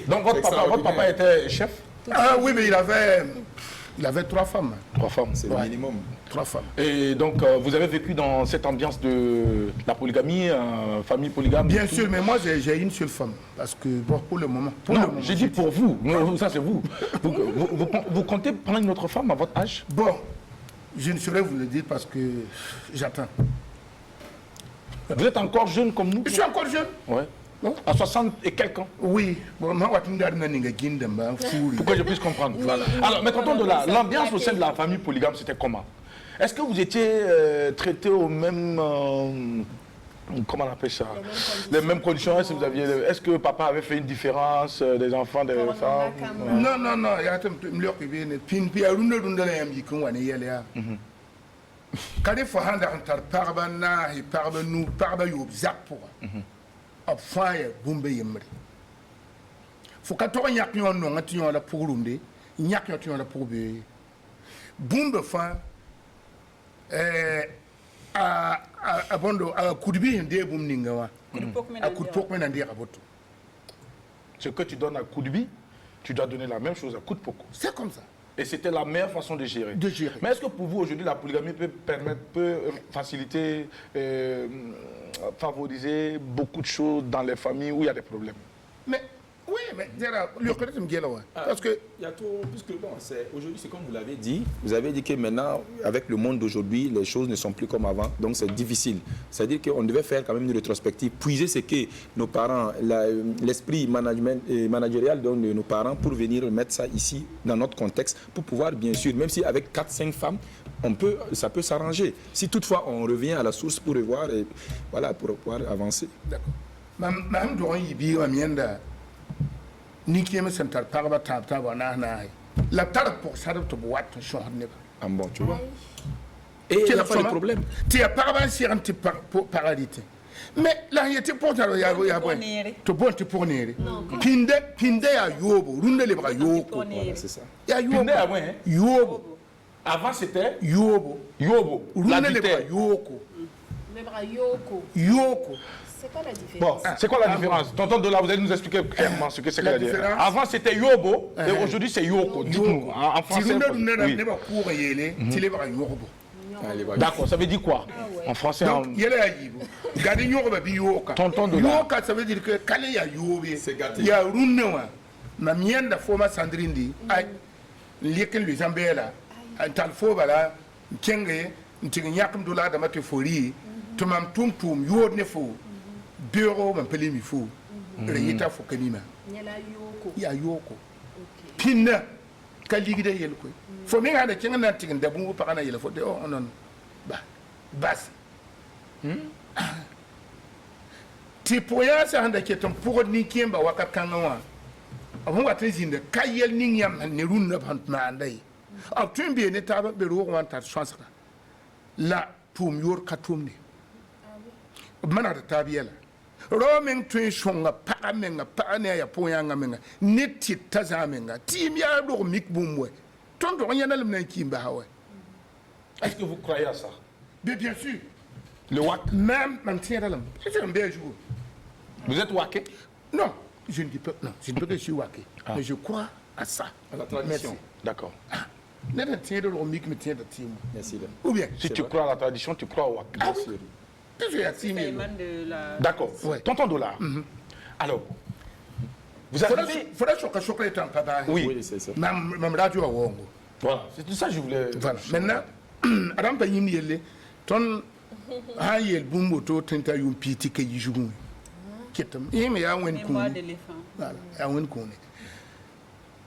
Donc votre papa était chef? Ah oui, mais il avait 3 femmes. 3 femmes. C'est le minimum. 3 femmes. Et donc vous avez vécu dans cette ambiance de la polygamie, famille polygame? Bien sûr, mais moi j'ai une seule femme. Parce que bon, pour le moment. J'ai dit pour vous. Ça c'est vous. Vous comptez prendre une autre femme à votre âge? Bon, je ne saurais vous le dire parce que j'attends. Vous êtes encore jeune comme nous? Je suis encore jeune. Ouais. Non? À 60 et quelques ans? Oui. Bon, Pour que je puisse comprendre. Voilà. Alors, mais tonton Dollar, l'ambiance au sein de la famille polygame, c'était comment? Est-ce que vous étiez traité aux mêmes... comment on appelle ça? Les mêmes conditions. Est-ce que papa avait fait une différence des enfants, des femmes? Non. Il y a un peu de Pinpi à Runda quand il faut rendre un parbana et parbanou, parbayou, zappoura. Fire, boombe yemri. Faut qu'à toi, y a plus un nom, la pour l'undé, il n'y a qu'un la pour bé. Boombe fin, à bondo, à coup de bien, des boomninga, à coup de pokmen and dire à votre. Ce que tu donnes à coup de bille, tu dois donner la même chose à coup de poco. C'est comme ça. Et c'était la meilleure façon de gérer. Mais est-ce que pour vous, aujourd'hui, la polygamie peut faciliter, favoriser beaucoup de choses dans les familles où il y a des problèmes? Mais, oui, mais le côté me parce que... Il y a tout, puisque bon, aujourd'hui, c'est comme vous l'avez dit. Vous avez dit que maintenant, avec le monde d'aujourd'hui, les choses ne sont plus comme avant. Donc, c'est difficile. C'est-à-dire qu'on devait faire quand même une rétrospective, puiser ce que nos parents, l'esprit managérial de nos parents pour venir mettre ça ici, dans notre contexte, pour pouvoir, bien sûr, même si avec 4-5 femmes, ça peut s'arranger. Si toutefois, on revient à la source pour revoir, et voilà, pour pouvoir avancer. D'accord. Même durant Ibiwa, ni qui me sentar parba taba na la tarde pour ça de boîte son neba en bon tu vois et il n'y a pas de problème tu as parba si anti paralité mais là il était pour ta ya to bon te pour nere pinde ya yobo runde le bra yoko c'est ça ya yobo pinde avant hein yobo avant c'était yobo runde le bra yoko le bra yoko. C'est quoi la différence? Bon, c'est quoi la différence? Tonton Dollar, vous allez nous expliquer clairement ce que c'est que la différence. Avant, c'était Yobo, et aujourd'hui, c'est Yoko. Dites-nous, en français. D'accord, ça veut dire quoi? En français, Tonton Dollar. Yoka, ça veut dire que quand il y a Yobi, il y a Runewa, ma mienne de forma Sandrindi, l'école de Zambela, un tal fobala, Tchenge, un tignakum dollar de matefori, Tomam Tum Tum, Yod Nefo. Bureau man peli mi fu reyita fo kanima ya yoko pinna kaligi de yel ko fo mi ngada kinga na tigin da bungu pakana yel fo de o non bas ti poya sa handa ke ton pour ni kimba wakat kan wa abun wa tezinde kayel ning yam ne run na ban na ndai a tumbe ne ta be ro wan ta chance la tum yor ka tumni mana da tabiyala romen tun shonga pa menga pa ne ya poyanga menga niti tazamenga tim ya do mik bumwe ton do nyana lemna kimba hawe. Est-ce que vous croyez à ça? Mais bien sûr. Le wak? Même mentir à l'homme. C'est un bel jour. Vous êtes waké? Non, je ne dis pas, non, je ne dis pas que je suis waké. Mais je crois à ça. À la tradition. D'accord. Merci. Merci. Ou bien, Si tu crois à la tradition, tu crois au wak. ah oui, qu'est-ce qu'il y a Ça émane de la... D'accord. Ouais. Tonton Dollar. Alors, vous avez... faudrait que je sois un papa. Oui. C'est ça. Même radio à Wongo. Voilà. C'est tout ça que je voulais... Voilà. Maintenant, Adam Payim Yele, ton Hayel Bumboto, Tenta Yum Piti Kayijou. Ketam. Et mais à Wen Mémoire Kouni. d'éléphant. Voilà, à Wen Kouni.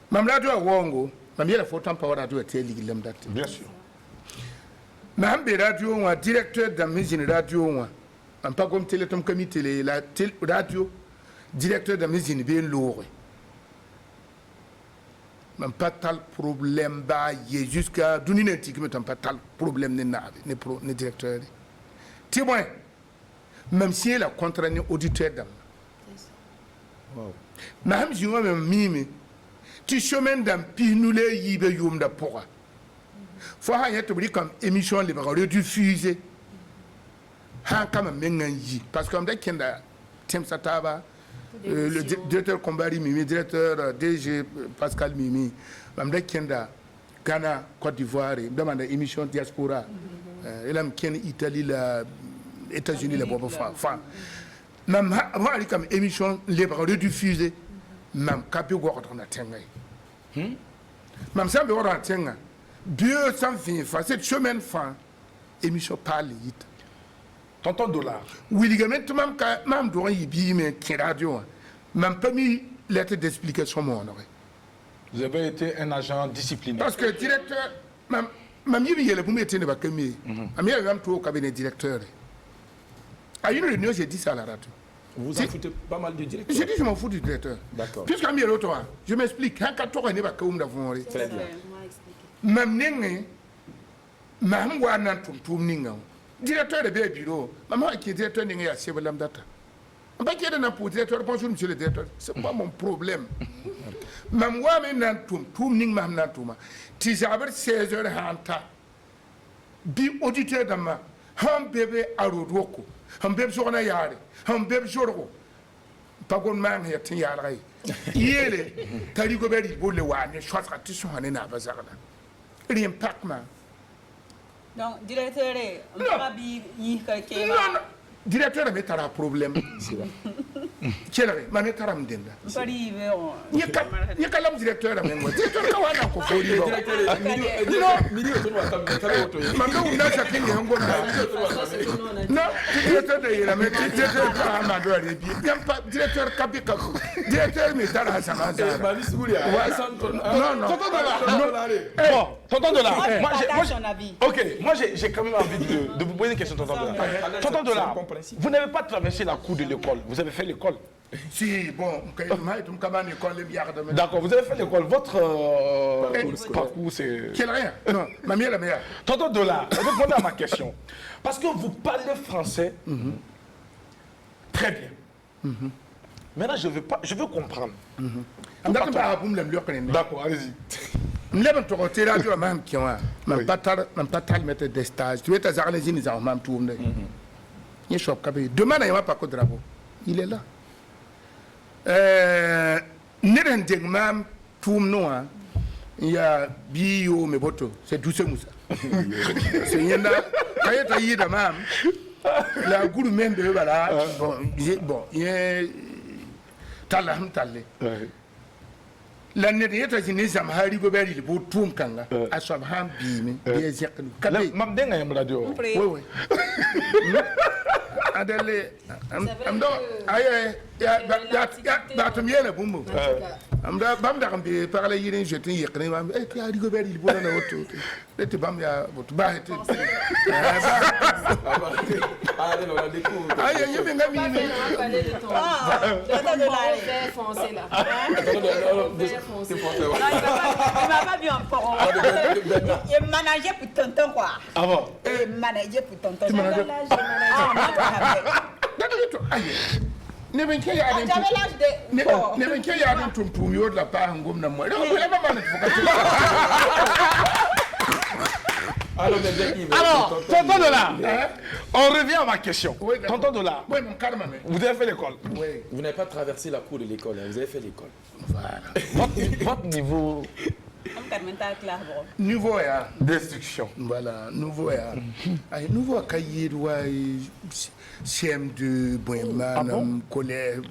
Mam radio à Wongo, ma mère a fait un power radio à Télé Lemdat. Bien sûr. Mam be radio, un directeur de la radio, un pas comme Télétom Comité, la radio, directeur de la musique, bien lourd. Même pas tal problème bah jusqu'à donner un petit peu pas tal problème ne directeur témoin même si elle a contraint auditeur d'âme même si on même mime tu chemin d'un pinoulet yibe yum da pourra faut rien te dire comme émission libre rediffuser ha quand même yi parce que comme dès qu'il y a thème sataba le directeur Kombari Mimi, directeur DG Pascal Mimi, Mme Kenda, Ghana, Côte d'Ivoire, demande émission diaspora, et là, Italie, les États-Unis, les Bobo Fan. Même avant, comme émission libre rediffusée, même Capio Gordon a tengai. Même ça, on a tengai. Dieu sans fin, cette semaine fin, émission parle. Tonton Dollar. Oui, même doit y bien qui radio, même pas mis lettre d'explication mon honoré. Vous avez été un agent discipliné. Parce que directeur, même il y a le premier été ne va que mieux. Ami a même tout au cabinet directeur. À une réunion, j'ai dit ça à la radio. Vous en foutez pas mal du directeur. J'ai dit je m'en fous du directeur. D'accord. Puisqu'à mieux l'autre, je m'explique. Quand tu as pas comme d'avoir. Très bien. Même n'engé, même ouanan tout n'ingé. Directeur de bureau, maman qui est directeur n'est à Sebelam Data. On va dire un directeur, bonjour monsieur le directeur, c'est pas mon problème. Même moi, maintenant, tout ning mam nantuma. Tu savais 16 heures hanta. Bi auditeur de ma, un bébé à Rodoko, un bébé sur la yard, un bébé sur le pas qu'on man here tiare. Yele, Taligoberi, Boulewani, Chouatratis, on est à Bazarna. Rien pas man. Donc, directeur, on va bien Non, directeur a mettre un problème. Quel est ma mettre un denda? Il y a qu'à l'homme directeur à même. Directeur, quand on a compris. Non, directeur de la mettre, directeur à Madouari, directeur Capicou, directeur Métal à Samaza. Non, Tonton Dollar. Ok, moi moi j'ai quand même envie de vous poser une question, Tonton Dollar. Tonton Dollar, vous n'avez pas traversé la cour de l'école, vous avez fait l'école. Si, bon, D'accord, vous avez fait l'école. Votre parcours, c'est... quel rien? Non, ma mère la meilleure. Tonton Dollar, répondez à ma question. Parce que vous parlez français très bien. Maintenant, je veux comprendre. D'accord, allez-y. N'lève ton côté là, tu as même qui ont même pas tal mettre des stages. Tu es à Zarnézine, ils ont même tourné. Il est capé. Demain, il n'y a pas de drapeau. Il est là. N'érending même tourne il y a bio mais boto. C'est douce moussa. C'est y en a. Quand il y a des même la goût même de voilà. Bon, il y a talam talé. L'année dernière, j'ai des amhari goberi le beau toum kanga. À Sabham bimi, des yaknu. Kabe. Mam denga yam radio. Oui, oui. Adele, am do. Aye, ya batumye le bumbu. amda bam da kambe parler yirin jetin yekne bam e ti ari go beri bona na woto e ti bam ya woto ba ti aye yebe ngami ni Vert foncé là. Vert foncé. Il m'a pas vu encore. Il manageait pour tonton quoi. Ah bon? Il manageait pour tonton. Tu manageais? Aye ne ben ke ya den J'avais l'âge de... ne ben ke ya den tum yo la pa ngom na mo le ba ma na fokati. Alors, tonton Dollar, on revient à ma question. Oui, Tonton Dollar, Oui, mon karma mais. vous avez fait l'école. Oui. Vous n'avez pas traversé la cour de l'école, hein, vous avez fait l'école. Voilà. Votre niveau Niveau ya. d'instruction. Voilà, nouveau ya. Ay nouveau kayirwa CM2 boyman collège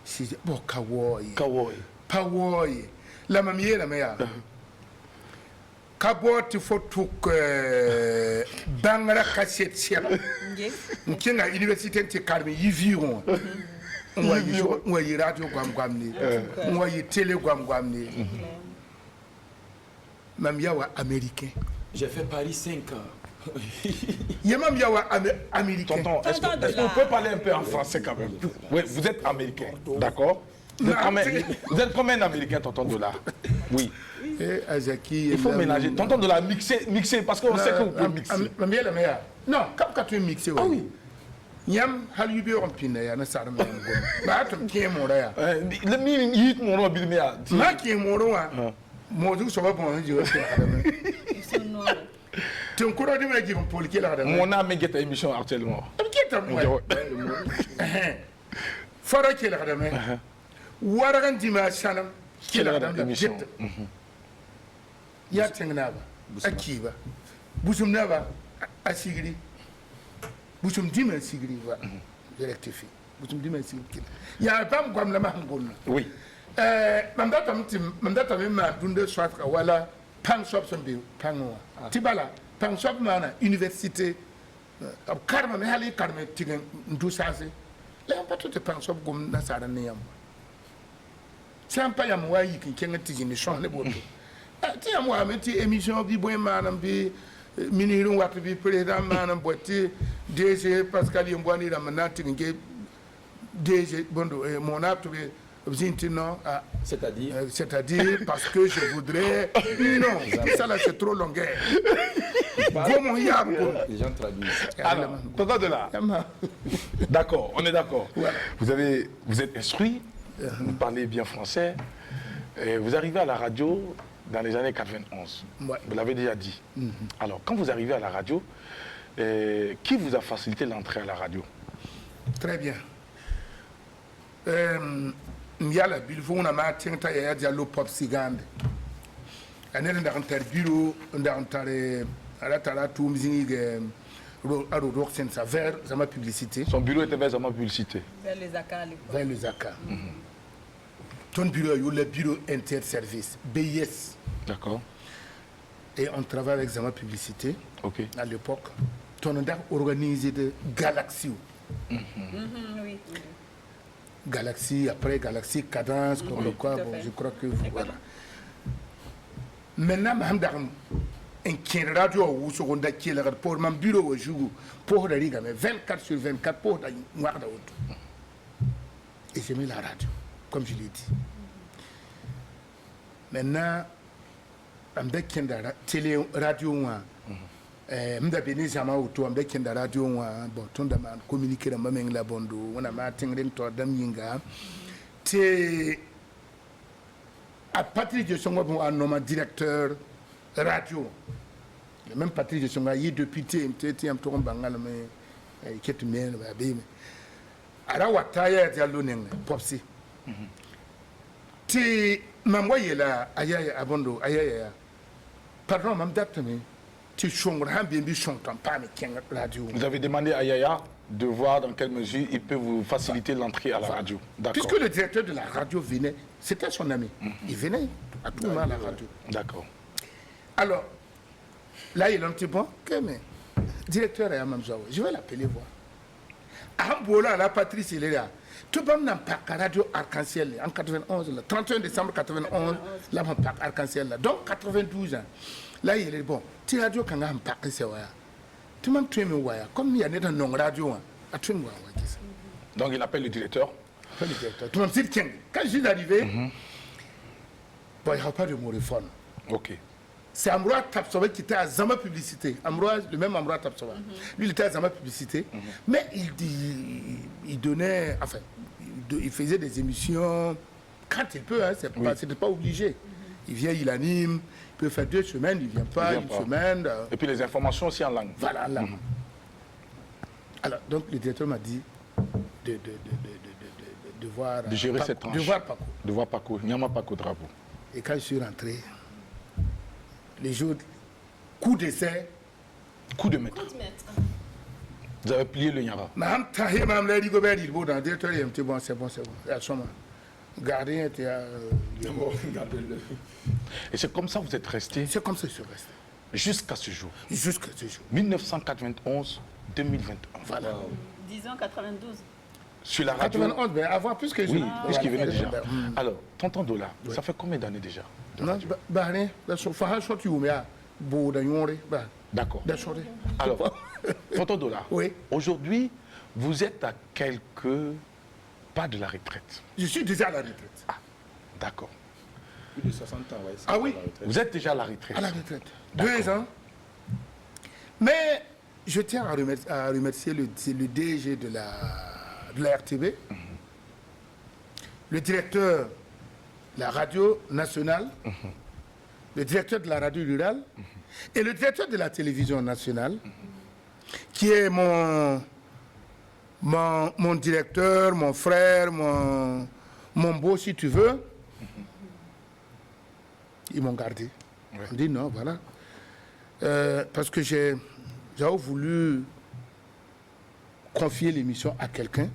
si bon kawoy. Kawoy. Pawoy. La mamie la meya. Kaboti fotuk bangara cassette siela. Nkinga université te karmi yiviron. On y radio gwam ni. On y télé gwam ni. Mamia américain. J'ai fait Paris 5 ans. Il mamia américain. Tonton, est-ce que vous pouvez parler un peu en français quand même? Oui, vous êtes américain, d'accord? Vous êtes combien d'Américains, tonton Dollar? Oui. Il faut ménager. Tonton Dollar, mixer, parce qu'on sait que vous pouvez mixer. Mamia la meilleure. Non, quand tu mixes, ah oui. Yam halubi rompine ya na sarme ngo. Ba to kie mora ya. Le mi yit mon ro bi mea. Ma kie mora wa. Modu so ba bon je wa. Tu encore de me dire pour qui là. Mon âme est émission actuellement. Qui est moi? Fara qui là dame. Waragan dima sanam qui là dame émission. Ya tengna ba. Akiba. Busumna ba asigri. Busum dima sigri va. Je rectifie. Busum dima sigri. Ya pam kwam la mahangol. Oui. Mandata ma dunde swafka wala pan shop sombi panwa. Tibala pan shop mana université karma me hali karma tigen ndu sase. La pas tout pan shop gom na sara ne yam. Champa yam wa yi kin kenga tigi ni shon le boto. Ti yam wa me ti émission bi boy manam bi ministre wat bi président manam boti DG Pascal Yembwani la manati nge DG bondo mon apte c'est-à-dire parce que je voudrais non ça là c'est trop longueur. Les gens traduisent. Alors, tonton Dollar. D'accord, on est d'accord. Voilà. Vous êtes instruit, vous parlez bien français, et vous arrivez à la radio dans les années 91. Ouais. Vous l'avez déjà dit. Alors, quand vous arrivez à la radio, qui vous a facilité l'entrée à la radio? Très bien. Yala bilfo na ma tinta ya diallo pop sigande anene da bureau da antare ala tala tout mzinige aro roxen sa vers ma publicité. Son bureau était vers ma publicité. Vers les ACA. Vers les ACA. Ton bureau est le bureau interservice BIS. D'accord. Et on travaille avec ma publicité. OK. À l'époque, ton a organisé de Galaxy. Oui. Galaxy, après Galaxy, Cadence, comme le quoi, bon, je crois que voilà. Maintenant, je suis un radio où je suis pour mon bureau, pour la Ligue, 24 sur 24 pour la noire d'autre. Et j'ai mis la radio, comme je l'ai dit. Maintenant, je suis un télé radio. Mda beni zama auto ambe kenda radio bon tonda man communiquer na mameng la bondo wana ma tingren to dam yinga te à Patrick de Songo bon un directeur radio le même Patrick de Songo yi député mteti am to bangal mais ketu men ba be ara wataya diallo nen popsi te mamwaye la ayaya abondo ayaya pardon mam datame. Vous avez demandé à Yaya de voir dans quelle mesure il peut vous faciliter l'entrée à la radio. Puisque le directeur de la radio venait, c'était son ami. Il venait à tout moment à la radio. D'accord. Alors, là, il a un petit bon, ok, mais directeur est à Mamzawa. Je vais l'appeler voir. Ambola, la Patrice, il est là. tout le monde n'a pas radio arc-en-ciel en 91, le 31 décembre 91, là, on pas arc-en-ciel là. Donc 92 ans, là, il est bon. Tu radio quand on pas c'est ouais. Tout le monde traîne ouais. Comme il y a des non radio, à traîne ouais. Donc il appelle le directeur. Tout le monde dit tiens, quand je suis arrivé, bon, il n'y a pas de téléphone. Ok. C'est Amroa Tapsoba qui était à Zama Publicité. Le même Amroa Tapsoba. Lui, il était à Zama Publicité. Mais il donnait, enfin, il faisait des émissions quand il peut, hein, c'était pas obligé. Il vient, il anime, il peut faire 2 semaines, il ne vient pas, une semaine. Et puis les informations aussi en langue. Voilà, là. Alors, donc, le directeur m'a dit de voir... De gérer cette tranche. De voir Paco. De voir Paco. Nyama Paco Drapeau. Et quand je suis rentré, les jours, coup d'essai. Coup de maître. Vous avez plié le Nyara. C'est bon. Gardien était à... Et c'est comme ça que vous êtes resté C'est comme ça que je suis resté. jusqu'à ce jour. Jusqu'à ce jour. 1991, 2021. Voilà. Disons 92. Sur la radio. 91, mais avant, puisque je... Oui, puisqu'il venait déjà. Voilà. Alors, tonton Dola, ça fait combien d'années déjà? Non, rien. D'accord. Alors, tonton Dola, Oui. aujourd'hui, vous êtes à quelques pas de la retraite. Je suis déjà à la retraite. Ah, d'accord. Plus de 60 ans, ouais. Ah oui, Vous êtes déjà à la retraite. à la retraite. 2 ans. Mais je tiens à remercier le DG de la RTB, le directeur de la radio nationale, le directeur de la radio rurale et le directeur de la télévision nationale, qui est mon directeur, mon frère, mon beau si tu veux. Ils m'ont gardé. Ouais. On dit non, voilà. Parce que j'avais voulu confier l'émission à quelqu'un.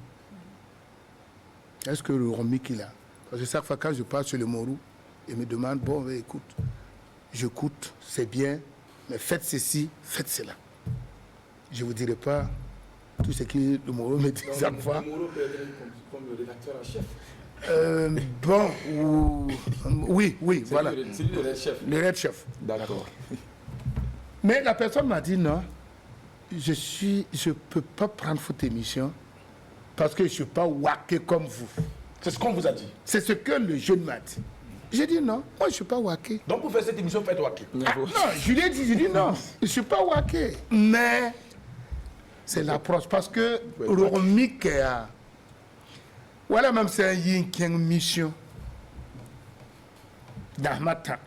Est-ce que le Romy qu'il a? Parce que chaque fois quand je passe sur le Morou, il me demande, bon, écoute, j'écoute, c'est bien, mais faites ceci, faites cela. Je ne vous dirai pas tout ce que le Morou me dit chaque fois. Le Moro peut être comme le rédacteur en chef. Oui, voilà. C'est lui le chef. Le red chef. D'accord. Mais la personne m'a dit non, je peux pas prendre votre émission parce que je ne suis pas wacké comme vous. C'est ce qu'on vous a dit. C'est ce que le jeune m'a dit. J'ai dit non, moi je ne suis pas wacké. Donc pour faire cette émission, faites Waki. Ah, non, je lui ai dit, non, je ne suis pas wacké. Mais c'est l'approche parce que le Romique a... Voilà, même c'est une mission dans ma temps.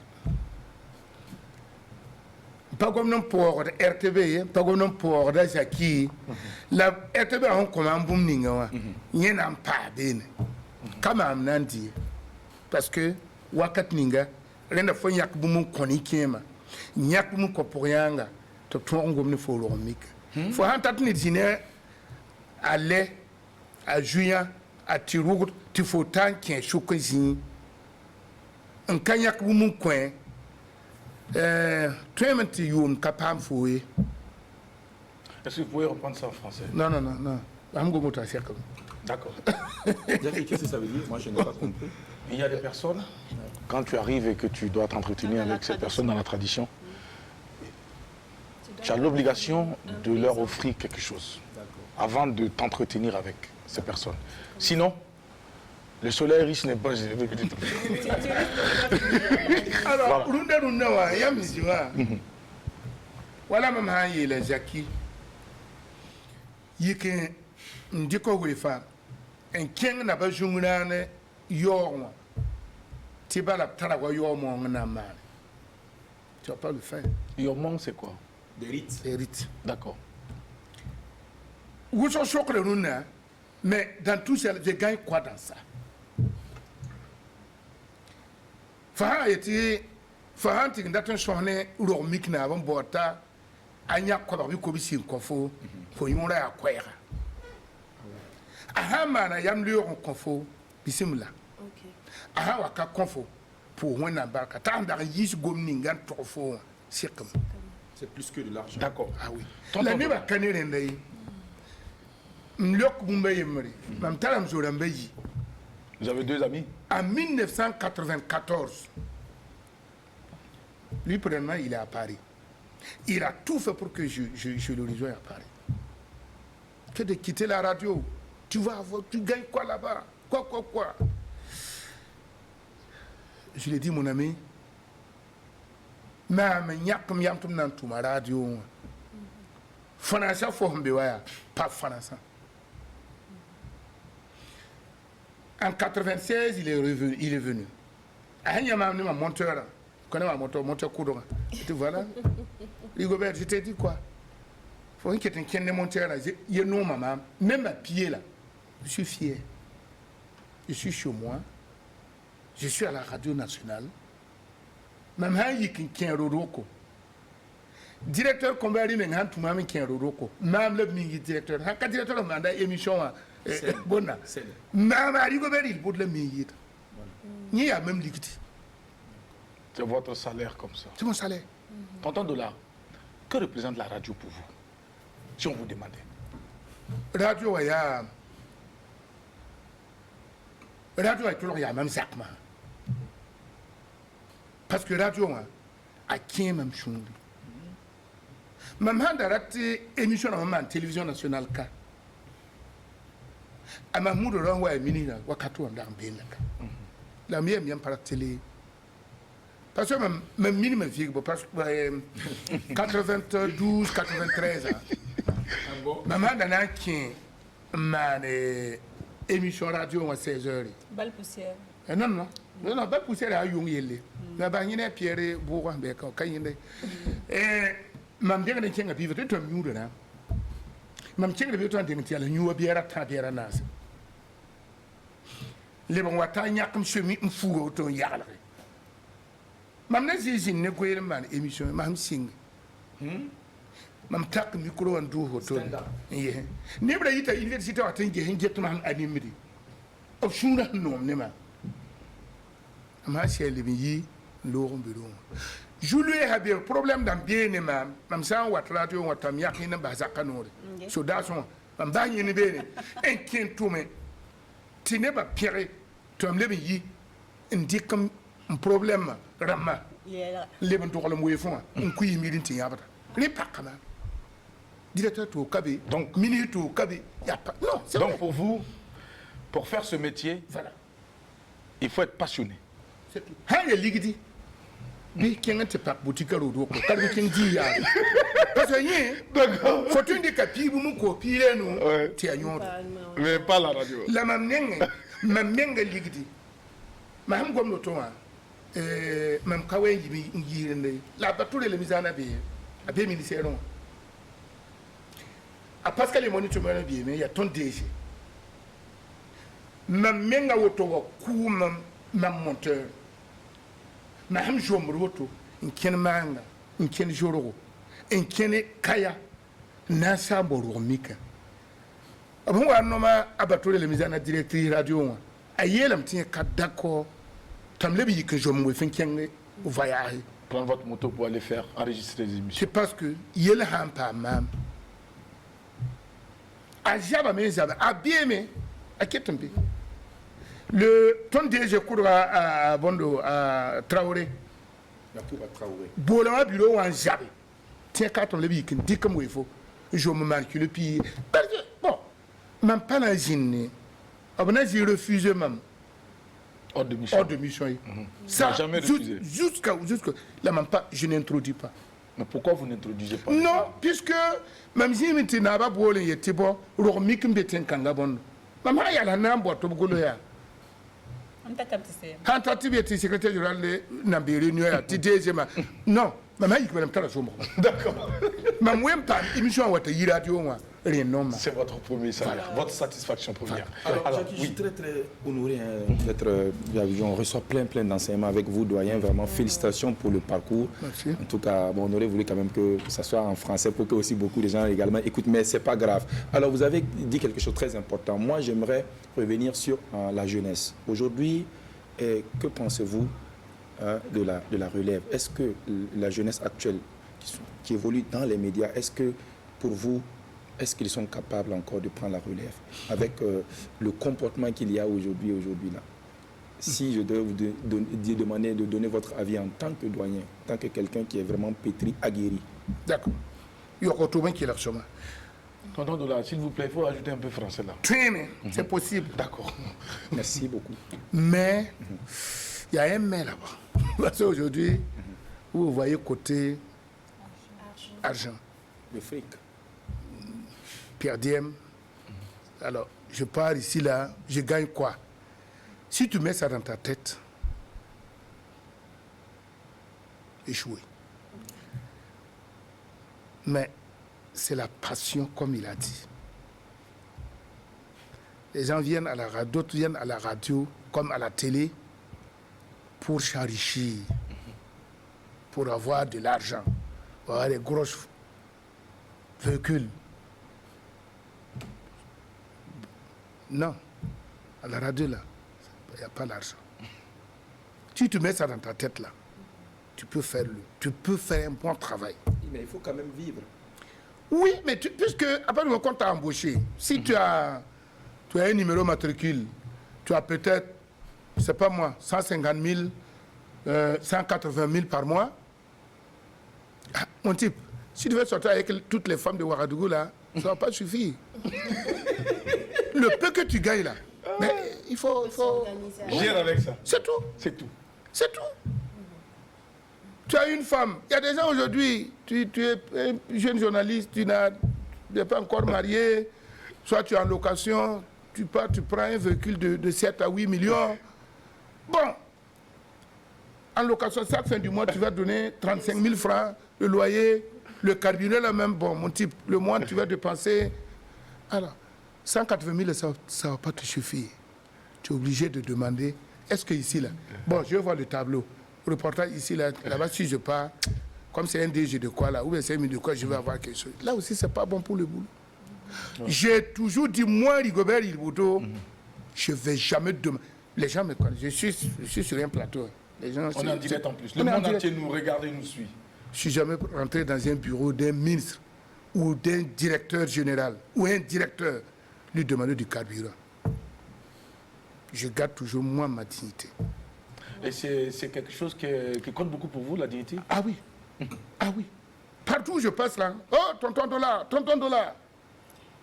Pas comme non pour RTB, pas comme non pour Dajaki. La RTB a un commande boom ninga. Yen n'a pas bien. Comme un nandi. Parce que wakat ninga, rien de fois yak boum koni kema. Yak boum koporianga. To tourne comme ne faut l'ormique. Faut un tatni dîner à lait, à juin, à tirour, tu faut tant qu'il y ait chocolat. Un cagnac boum coin. Est-ce que vous pouvez reprendre ça en français? Non. D'accord. Qu'est-ce que ça veut dire? Moi, je n'ai pas compris. Il y a des personnes, quand tu arrives et que tu dois t'entretenir avec ces personnes dans la tradition, tu as l'obligation de leur offrir quelque chose avant de t'entretenir avec ces personnes. Sinon, le soleil riche n'est pas... Alors, voilà, maman, il est Jackie. Il est un déco wefa. Un king n'a pas joué un yorn. Tu vas la tarawa yorn en amman. Tu vas pas le faire. Yormon, c'est quoi? Des rites. Les rites. D'accord. Où sont chocs le runa? Mais dans tout ça, je gagne quoi dans ça? Faha était Fahanti d'atteindre son nez ou leur mic n'a avant bota. Anya quoi avec Kobisi confo pour y monter à quoi? Ahamana yam lui en confo bisimla. Aha waka confo pour one barka. Tant d'un yis gomningan trofo circum. C'est plus que de l'argent. D'accord. Ah oui. Tonton La même Dola. à Canérendai. M'lok Mumba Yemri, Mam Talam Zorambeyi. Vous avez 2 amis? En 1994, lui, premièrement, il est à Paris. Il a tout fait pour que je le rejoigne à Paris. Que de quitter la radio. Tu vas avoir, tu gagnes quoi là-bas? Quoi? Je lui ai dit, mon ami, mais il y a comme yam tum nan ma radio. Fanasa forme bewaya, pas Fanasa. En 96, il est venu. Il y a un monteur. Je connais un monteur Koudora. Tu vois là? Rigobert, je t'ai dit quoi? Il faut qu'il y ait un monteur là. Il y a non, maman. Même à pied là. Je suis fier. Je suis chez moi. Je suis à la radio nationale. Même si un Roroko. Directeur Kombari Mengan, tout le monde qui est un Roroko. Même le directeur. Un directeur m'a dit émission. Bon, même à Rigobert, il peut le milieu. Il y a même liquide. C'est votre salaire comme ça. C'est mon salaire. Tonton Dollar, que représente la radio pour vous? Si on vous demandait. Radio, il y a. Radio est toujours même Zakma. Parce que radio a qui même chose. Maman a raté émission à télévision nationale. À ma moudre, on a mini Wakato en Dambin. La mienne vient par la télé. Parce que même minimum figue, parce que 92, 93. Maman a qui m'a émission radio à 16h. Balle poussière. Non, belle poussière à Young. La bannière Pierre Bourg, Kayende. Mam bien de King of Beaver to Muda now. Mam King of Beaver to tell you a beer at Tabiera Nas. Living what I yakam should meet and fool to Yalla. Mam is in Neguer man emission, Mam sing. Mam tak micro and do hotel. Yeah. Never eat a university or think you get man anonymity. Of sooner no, never. I'm living ye, low below. Julie had a problem than being a man. I'm saying what radio, what I'm yakin about Zakanori. So that's one. I'm buying in the vein and came to me. T never Pierre to am living ye in Dickum problem, Rama. Living to all them way from Queen meeting Yabata. Repakama. Directeur to Kabi, donc minute to Kabi. Non, c'est donc pour vous, pour faire ce métier, voilà. Il faut être passionné. C'est tout. Hey, Ligidi. Bi kenga te pak boutique rodo ko kalbi ken di ya parce que yin d'accord faut tu ndi kapi bu mu ko pire no ti anyo mais pas la radio la mamnenga ligidi ma ham gomno to wa mam kawe yibi ngire ndey la bature le misana be abe ministère non a Pascal Moni to mena bi me ya ton DG mamnenga woto wa ku mam monteur na ham jomroto in ken manga in ken jorogo in ken kaya na samboro mika abon wa no ma abatore le misana directrice radio wa ayelam tin ka d'accord tam lebi yike jomwe fin ken voyage prendre votre moto pour aller faire enregistrer des émissions. C'est parce que yel ham pa mam ajaba me zaba abieme aketambe. Le ton DG Koudra à Bondo à Traoré. Bolama bureau en Jabe. Tiens, quand on l'a vu, dit comme il faut. Je me marque le pied. Bon, même pas la gêne. J'ai refusé même. Hors de mission. Hors de mission. Ça, jamais refusé. Jusqu'à là, même pas, je n'introduis pas. Mais pourquoi vous n'introduisez pas? Non, puisque même si je n'ai pas bolé, il était bon, Rormik Mbeten Kangabon. Maman, il y a la nambo, Tobogoloya. Quand tu es secrétaire général de Nambéry, tu es non, maman, il peut me sombre. D'accord. Maman, pas émission à la radio, rien non. C'est votre premier salaire, votre satisfaction première. Alors Jackie, je suis très honoré d'être. On reçoit plein d'enseignements avec vous, doyen. Vraiment, félicitations pour le parcours. Merci. En tout cas, bon, on aurait voulu quand même que ça soit en français pour que aussi beaucoup de gens également écoutent, mais c'est pas grave. Alors, vous avez dit quelque chose de très important. Moi, j'aimerais revenir sur la jeunesse. Aujourd'hui, que pensez-vous de la relève? Est-ce que la jeunesse actuelle qui évolue dans les médias, est-ce que pour vous, est-ce qu'ils sont capables encore de prendre la relève avec le comportement qu'il y a aujourd'hui là? Si je devais vous demander de donner votre avis en tant que doyen, en tant que quelqu'un qui est vraiment pétri, aguerri. D'accord. Il y a encore tout qui est là sur moi. Tonton Dola, s'il vous plaît, il faut ajouter un peu français là. Très bien, c'est possible. D'accord. Merci beaucoup. Mais, il y a un mais là-bas. Parce qu'aujourd'hui, vous voyez côté argent. Le fric. Pierre Diem. Alors, je pars ici, là, je gagne quoi? Si tu mets ça dans ta tête, échouer. Mais c'est la passion, comme il a dit. Les gens viennent à la radio, d'autres viennent à la radio, comme à la télé, pour s'enrichir, pour avoir de l'argent, pour avoir des gros véhicules. Non, à la radio, là, il n'y a pas d'argent. Si tu mets ça dans ta tête, là, tu peux faire un bon travail. Mais il faut quand même vivre. Oui, mais puisque, après le moment qu'on t'a embauché, si tu as un numéro matricule, tu as peut-être, je ne sais pas moi, 150 000, 180 000 par mois. Ah, mon type, si tu veux sortir avec toutes les femmes de Ouagadougou, là, ça ne va pas suffire. Le peu que tu gagnes, là, mais il faut... Gère avec ça. C'est tout. C'est tout. C'est tout. Tu as une femme. Il y a des gens aujourd'hui, tu es un jeune journaliste, tu n'es pas encore marié, soit tu es en location, tu prends un véhicule de 7 à 8 millions. Bon, en location, chaque fin du mois, tu vas donner 35 000 francs, le loyer, le carburant, là même, bon, mon type, le mois, tu vas dépenser. Alors, 180 000, ça ne va pas te suffire. Tu es obligé de demander, est-ce que ici, là, bon, je vais voir le tableau. Reportage ici, là-bas, si je pars, comme c'est un DG de quoi là, ou bien c'est un de quoi, je vais avoir quelque chose. Là aussi, c'est pas bon pour le boulot. J'ai toujours dit, moi, Rigobert Ilboudo, je ne vais jamais demander. Les gens me connaissent, je suis sur un plateau. Les gens, On est en direct en plus. Le monde entier nous regarde et nous suit. Je ne suis jamais rentré dans un bureau d'un ministre ou d'un directeur général ou un directeur lui demander du carburant. Je garde toujours, moi, ma dignité. Et c'est quelque chose qui compte beaucoup pour vous, la dignité? Ah oui. Ah oui. Partout où je passe là, oh, tonton dollar.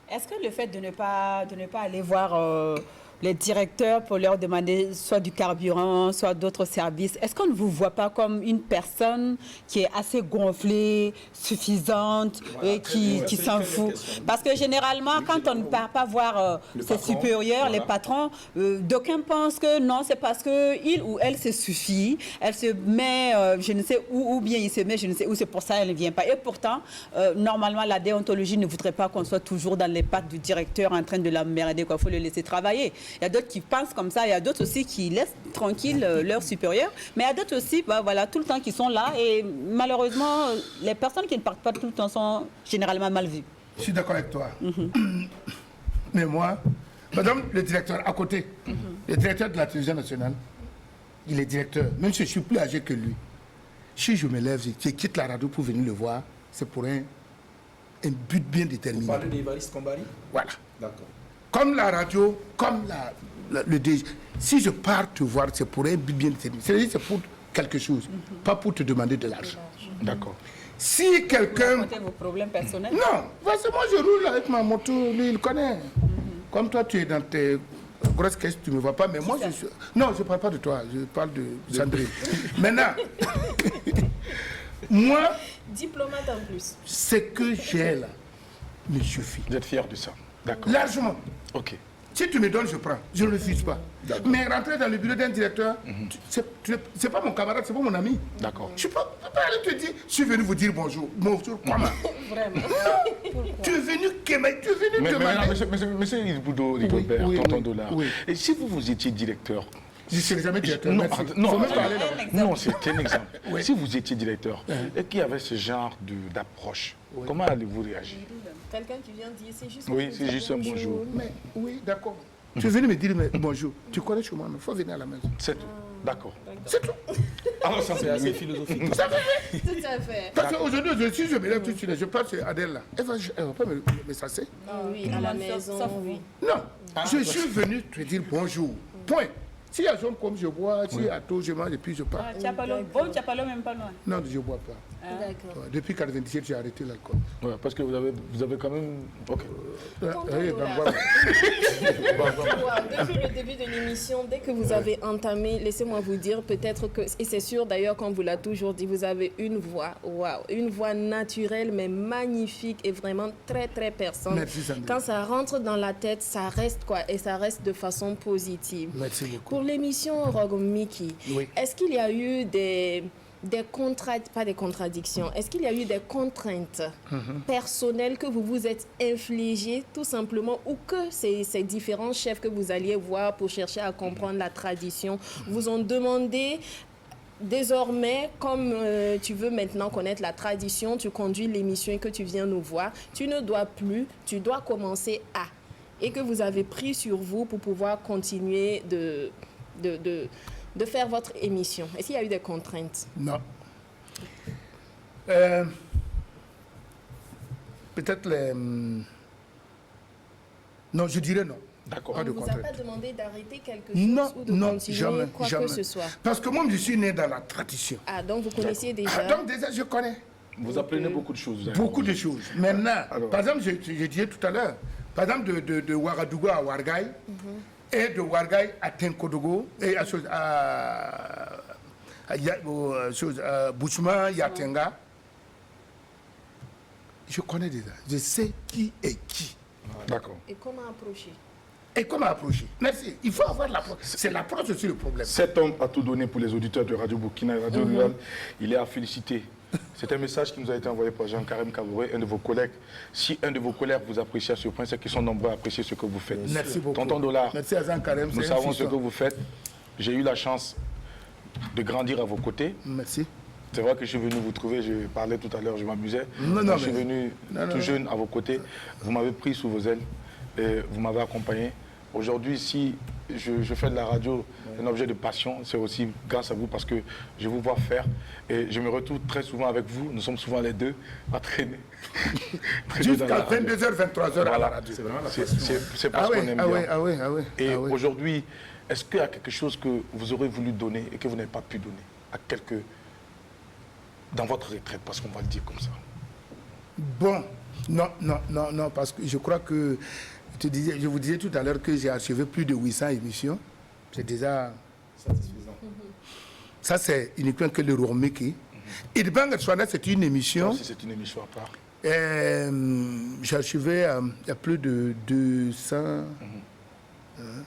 Est-ce que le fait de ne pas aller voir les directeurs pour leur demander soit du carburant, soit d'autres services, est-ce qu'on ne vous voit pas comme une personne qui est assez gonflée, suffisante, et qui s'en fout? Parce que généralement, quand on ne part pas voir ses supérieurs, les patrons, d'aucuns pensent que non, c'est parce qu'il ou elle se suffit, elle se met je ne sais où, ou bien il se met je ne sais où, c'est pour ça qu'elle ne vient pas. Et pourtant, normalement, la déontologie ne voudrait pas qu'on soit toujours dans les pattes du directeur en train de l'emmerder, il faut le laisser travailler. Il y a d'autres qui pensent comme ça, il y a d'autres aussi qui laissent tranquille leurs supérieurs, mais il y a d'autres aussi, voilà, tout le temps qui sont là, et malheureusement, les personnes qui ne partent pas tout le temps sont généralement mal vues. Je suis d'accord avec toi. Mais moi, madame, le directeur à côté, le directeur de la télévision nationale, il est directeur, même si je suis plus âgé que lui. Si je me lève, je quitte la radio pour venir le voir, c'est pour un but bien déterminé. Vous parlez d'Évariste Combari? Voilà. D'accord. Comme la radio, comme le DG. Si je pars te voir, c'est pour un but bien déterminé. C'est-à-dire c'est pour quelque chose, pas pour te demander de l'argent. D'accord. Si quelqu'un... Vous racontez vos problèmes personnels? Non, parce que moi je roule avec ma moto, lui il connaît. Comme toi tu es dans tes grosses caisses, tu ne me vois pas, mais moi je suis... Non, je ne parle pas de toi, je parle de Sandrine. Maintenant, moi... Diplomate en plus. Ce que j'ai là me suffit. Vous êtes fier de ça? D'accord. Largement. Ok. Si tu me donnes, je prends. Je ne refuse pas. Mais rentrer dans le bureau d'un directeur, c'est pas mon camarade, c'est pas mon ami. D'accord. Je peux pas aller te dire, je suis venu vous dire bonjour. Bonjour, comment? Vraiment. Tu es venu demander. Monsieur Ilboudo, Rigobert, tonton Dollar. Oui. Et si vous étiez directeur? Je ne serai jamais directeur. Non, Merci. non, Faut même pas aller là-bas. non, c'est un exemple. Oui. Si vous étiez directeur et qu'il y avait ce genre d'approche, comment allez-vous réagir? Quelqu'un qui vient dire c'est juste Oui, c'est juste un bonjour. Mais, oui, d'accord. Tu es venu me dire mais, bonjour. Tu connais chez moi, il faut venir à la maison. C'est tout. D'accord. C'est tout. Alors, ça, C'est assez philosophique. Ça fait. Tout à fait. Parce qu'aujourd'hui, si je me lève tout de suite, je passe à Adèle là. Elle va pas me sasser. Oui, à la maison, oui. Non, je suis venu te dire bonjour. Point. S'il y a jaune comme je bois, s'il y a tout, je mange et puis je pars. Tu n'as pas l'eau, bon, tu n'as pas l'eau même pas loin. Non, je ne bois pas. D'accord. Ouais, depuis 97, j'ai arrêté l'alcool. Ouais, parce que vous avez quand même... Ok. Oui, ben voilà. Depuis le début de l'émission, dès que vous avez entamé, laissez-moi vous dire peut-être que, et c'est sûr d'ailleurs, comme vous l'a toujours dit, vous avez une voix, waouh, une voix naturelle mais magnifique et vraiment très très personnelle. Merci, Sandrine. Quand ça rentre dans la tête, ça reste quoi, et ça reste de façon positive. Merci beaucoup. Pour l'émission Rogo Miki, Oui. est-ce qu'il y a eu des pas des contradictions, est-ce qu'il y a eu des contraintes personnelles que vous vous êtes infligées tout simplement, ou que ces différents chefs que vous alliez voir pour chercher à comprendre la tradition vous ont demandé désormais, comme tu veux maintenant connaître la tradition, tu conduis l'émission et que tu viens nous voir, tu ne dois plus, tu dois commencer à, et que vous avez pris sur vous pour pouvoir continuer de faire votre émission. Est-ce qu'il y a eu des contraintes? Non. Peut-être les... Non, je dirais non. D'accord. On de ne vous a contrainte. pas demandé d'arrêter quelque chose Non, ou de non, continuer jamais, quoi jamais. que ce soit? Parce que moi, je suis né dans la tradition. Ah, donc vous connaissiez déjà. Donc déjà, je connais Vous apprenez beaucoup de choses. vous avez beaucoup de compris. choses. Maintenant, Alors. par exemple, je disais tout à l'heure, par exemple, de Ouagadougou à Ouargaï, et de Ouargaï à Tenkodogo, et à Bouchma, Yatenga, je connais déjà. Je sais qui est qui. D'accord. Et comment approcher? Et comment approcher? Merci. Il faut avoir l'approche. C'est l'approche aussi le problème. Cet homme a tout donné pour les auditeurs de Radio Burkina et Radio Rurale. Il est à féliciter. C'est un message qui nous a été envoyé par Jean-Karim Kabouré, un de vos collègues. Si un de vos collègues vous apprécie à ce point, c'est qu'ils sont nombreux à apprécier ce que vous faites. Merci beaucoup. Tonton Dollar, Merci à Jean Karem. nous savons ce que vous faites. J'ai eu la chance de grandir à vos côtés. Merci. C'est vrai que je suis venu vous trouver, je parlais tout à l'heure, je m'amusais. Non, non, Je suis mais- venu non, tout non. jeune à vos côtés. Vous m'avez pris sous vos ailes et vous m'avez accompagné. Aujourd'hui, si je fais de la radio un objet de passion, c'est aussi grâce à vous parce que je vous vois faire et je me retrouve très souvent avec vous. Nous sommes souvent les deux à traîner. Traîner dans la Jusqu'à radio. 22h, 23h à la Voilà. radio. C'est parce Ah qu'on oui, aime ah bien. oui, ah oui, ah oui. Et ah oui. aujourd'hui, est-ce qu'il y a quelque chose que vous aurez voulu donner et que vous n'avez pas pu donner à quelques... dans votre retraite, parce qu'on va le dire comme ça? Bon, non, parce que je crois que, je vous disais tout à l'heure que j'ai achevé plus de 800 émissions. C'est déjà satisfaisant. Ça, c'est uniquement que le Rourmiki. Et de Banga Tswana, c'est une émission. Si c'est une émission à part. J'ai achevé il y a plus de 200...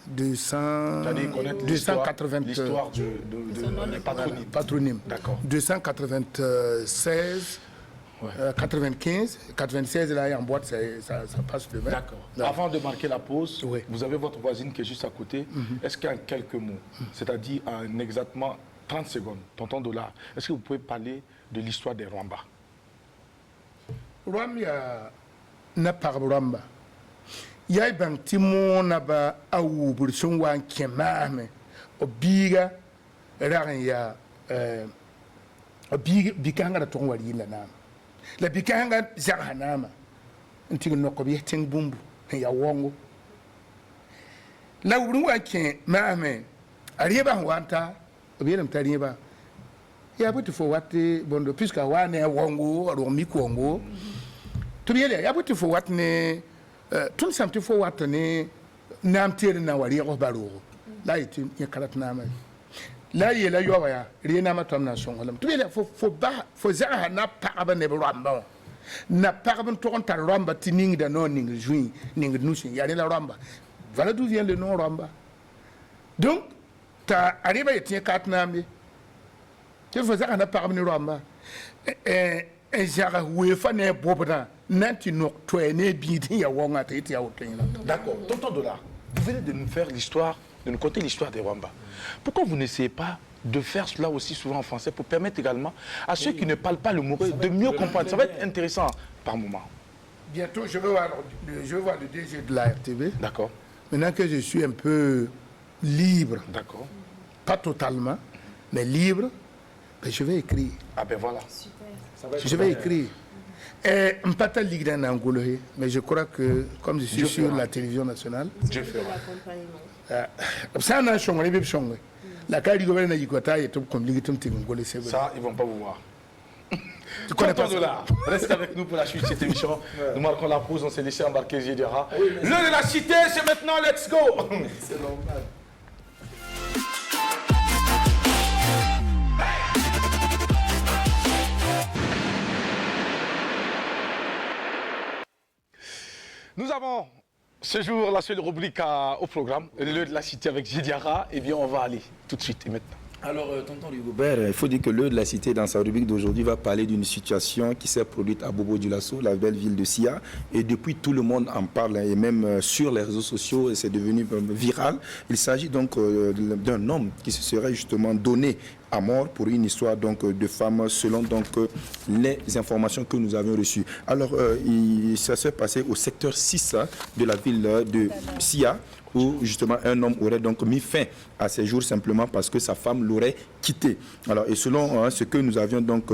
200... C'est-à-dire connaître 280... l'histoire de patronyme. Patronyme. D'accord. 296, Ouais. 95, 96 là en boîte, ça passe demain. D'accord. Non. Avant de marquer la pause, Oui. vous avez votre voisine qui est juste à côté. Est-ce qu'en quelques mots, c'est-à-dire en exactement 30 secondes, tonton Dollar, est-ce que vous pouvez parler de l'histoire des Rwamba? Rwanda na par Rwanda. Yai bang timo na ba awu bursun wan kemame obiga ran ya obiga bikanga da ton wali la na. La bikanga zahanama. Nti no ko bi ting bumbu ya wongo. La wurun wan kemame ariba wanta obiga mtariba. Ya buti fo wate bondo puisque wane wongo ro mi kongo. To biele ya buti fo watne tun samti fo watne nam tere na wari ko baro la yitin ya karat na mai la ye la yo ya ri na ma tom na son holam to biele fo ba fo za na pa ba ne ramba na pa ba to on ta ramba tining da no ning juin ning nusin ya ni la ramba voilà d'où vient le nom ramba donc ta arriba yitin kat na mi tu fo za na pa ba ni ramba et jara wefa ne bobda nanti no toene bidin ya wonga te ya wotena. D'accord. Tonton Dollar, vous venez de nous faire l'histoire, de nous conter l'histoire des Rwamba. Pourquoi vous n'essayez pas de faire cela aussi souvent en français pour permettre également à ceux qui ne parlent pas le Mauré de mieux comprendre? Ça va être intéressant par moment. Bientôt je vais voir le DG de la RTV. D'accord. Maintenant que je suis un peu libre, D'accord. pas totalement, mais libre, ben, je vais écrire. Ah ben voilà. Je vais écrire. Et je ne pas ta ligue en Angola, mais je crois que, comme je suis Dieu sur fera. la télévision nationale, Dieu fera. ça n'a changé, les changé. La carte du gouvernement d'Igota est comme l'équipe de Angola, c'est vrai. Ça, ils vont pas vous voir. Tu connais pas Tonton Dollar, restez avec nous pour la suite de cette émission. Nous marquons la pause, on s'est laissé embarquer Ziedira. L'heure de la cité, c'est maintenant, let's go. C'est normal. Nous avons ce jour la seule rubrique au programme, l'heure de la cité avec Ziedira. Eh bien, on va aller tout de suite et maintenant. Alors, tonton Rigobert, il faut dire que l'heure de la cité, dans sa rubrique d'aujourd'hui, va parler d'une situation qui s'est produite à Bobo-Dioulasso, la belle ville de Sia. Et depuis, tout le monde en parle, et même sur les réseaux sociaux, c'est devenu viral. Il s'agit donc d'un homme qui se serait justement donné à mort pour une histoire donc de femme selon donc les informations que nous avions reçues. Alors, ça s'est passé au secteur 6 de la ville de Sia, où justement un homme aurait donc mis fin à ses jours simplement parce que sa femme l'aurait quitté. Alors, et selon ce que nous avions donc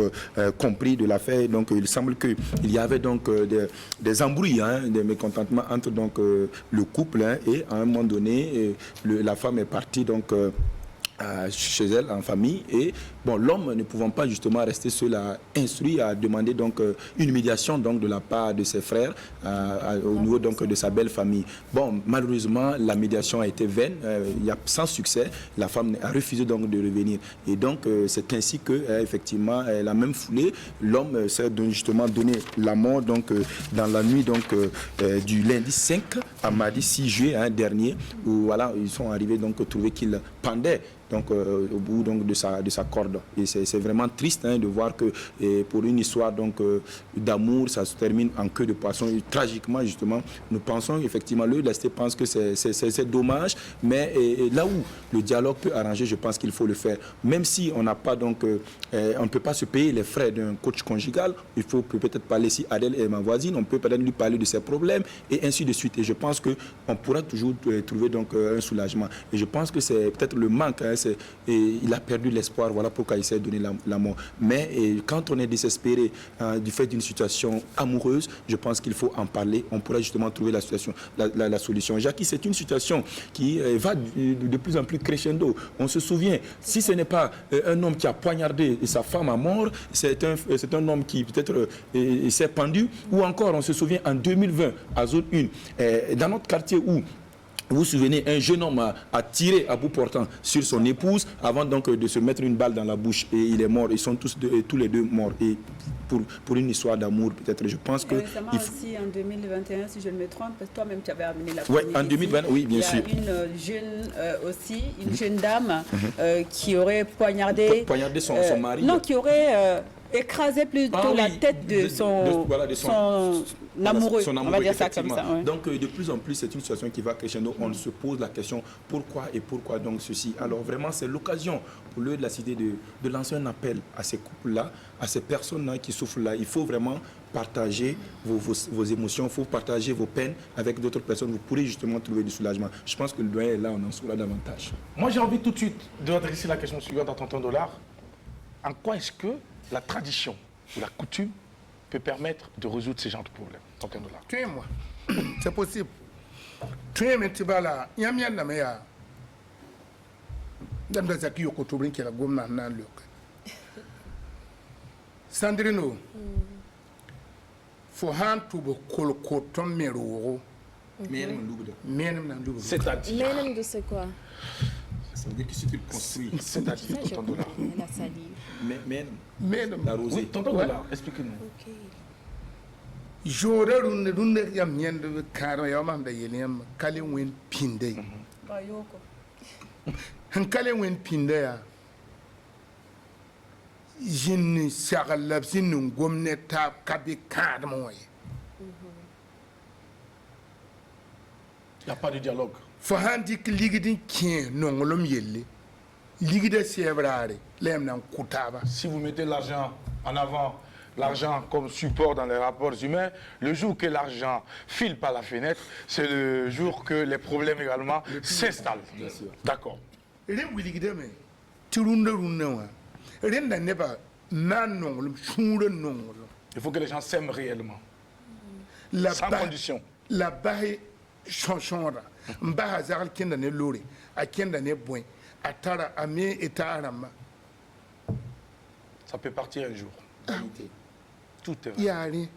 compris de l'affaire, donc il semble qu'il y avait donc des embrouilles, des mécontentements entre donc le couple, et à un moment donné, la femme est partie donc chez elle en famille, et bon, l'homme ne pouvant pas justement rester seul, a instruit à demander donc une médiation donc de la part de ses frères au niveau donc de sa belle famille. Bon, malheureusement la médiation a été vaine, il y a sans succès, la femme a refusé donc de revenir, et donc c'est ainsi que effectivement la même foulée, l'homme s'est justement donné la mort donc dans la nuit donc du lundi 5 à mardi 6 juillet dernier, où voilà, ils sont arrivés donc trouver qu'il pendait donc au bout donc de sa corde, et c'est vraiment triste de voir que pour une histoire donc d'amour, ça se termine en queue de poisson, et tragiquement justement nous pensons effectivement, le LST pense que c'est dommage, mais là où le dialogue peut arranger, je pense qu'il faut le faire, même si on n'a pas donc on ne peut pas se payer les frais d'un coach conjugal, il faut peut-être parler, si Adèle est ma voisine, on peut peut-être lui parler de ses problèmes et ainsi de suite, et je pense que on pourra toujours trouver donc un soulagement, et je pense que c'est peut-être le manque, il a perdu l'espoir, voilà pourquoi il s'est donné la mort. Mais quand on est désespéré du fait d'une situation amoureuse, je pense qu'il faut en parler, on pourra justement trouver la solution. Jackie, c'est une situation qui va de plus en plus crescendo. On se souvient, si ce n'est pas un homme qui a poignardé sa femme à mort, c'est un homme qui peut-être s'est pendu, ou encore on se souvient en 2020 à zone 1, dans notre quartier où vous vous souvenez, un jeune homme a tiré à bout portant sur son épouse avant donc de se mettre une balle dans la bouche, et il est mort. Ils sont tous les deux morts. Et pour une histoire d'amour, peut-être, je pense que... Récemment aussi, en 2021, si je ne me trompe, parce que toi-même tu avais amené la Oui, en 2020, oui, bien sûr. Il y a une jeune aussi, une jeune dame qui aurait poignardé son mari. Non, qui aurait écrasé plutôt la tête de son amoureux, on va dire ça comme ça. Ouais. Donc de plus en plus, c'est une situation qui va crescendo. On se pose la question, pourquoi donc ceci? Alors vraiment, c'est l'occasion pour l'heure de la cité de lancer un appel à ces couples-là, à ces personnes-là qui souffrent là. Il faut vraiment partager vos émotions, il faut partager vos peines avec d'autres personnes. Vous pourrez justement trouver du soulagement. Je pense que le doyen est là, on en saura davantage. Moi, j'ai envie tout de suite de adresser la question suivante à tonton Dollar. En quoi est-ce que la tradition ou la coutume peut permettre de résoudre ces genres de problèmes, tonton Dollar? Tuez-moi. C'est possible. Tuez-moi, tu vas là. Il y a bien de meilleur. Dans le cas où tu as qui la gomme dans le Sandrino. Faut han tu be kolko ton mero. C'est-à-dire. Même de c'est quoi? Ça veut dire que si tu le construis, C'est-à-dire, Ça, je tonton Dollar. comprends, la salive. la rosée. Oui, tonton Dollar, expliquez-nous. Ok. Jora runde yam yende karo yam da yelem kale wen pinde. Han kale wen pinde ya. Jin sagalab sin gomne ta kabi kad moy. Il n'y a pas de dialogue. Fo handi ki ligidin kien nongolom yelle. Ligide sebrare lem nan kutaba. Si vous mettez l'argent en avant, l'argent comme support dans les rapports humains, le jour que l'argent file par la fenêtre, c'est le jour que les problèmes également s'installent. D'accord. ren wiligide me tirunda runna wa ren da neba nan nongolum shura nongolum. Il faut que les gens s'aiment réellement. La sans condition. La bahe chanchonra mbaha zal kenda ne lori a kenda ne boin atara ame etarama. Ça peut partir un jour. Tout est vrai. Yari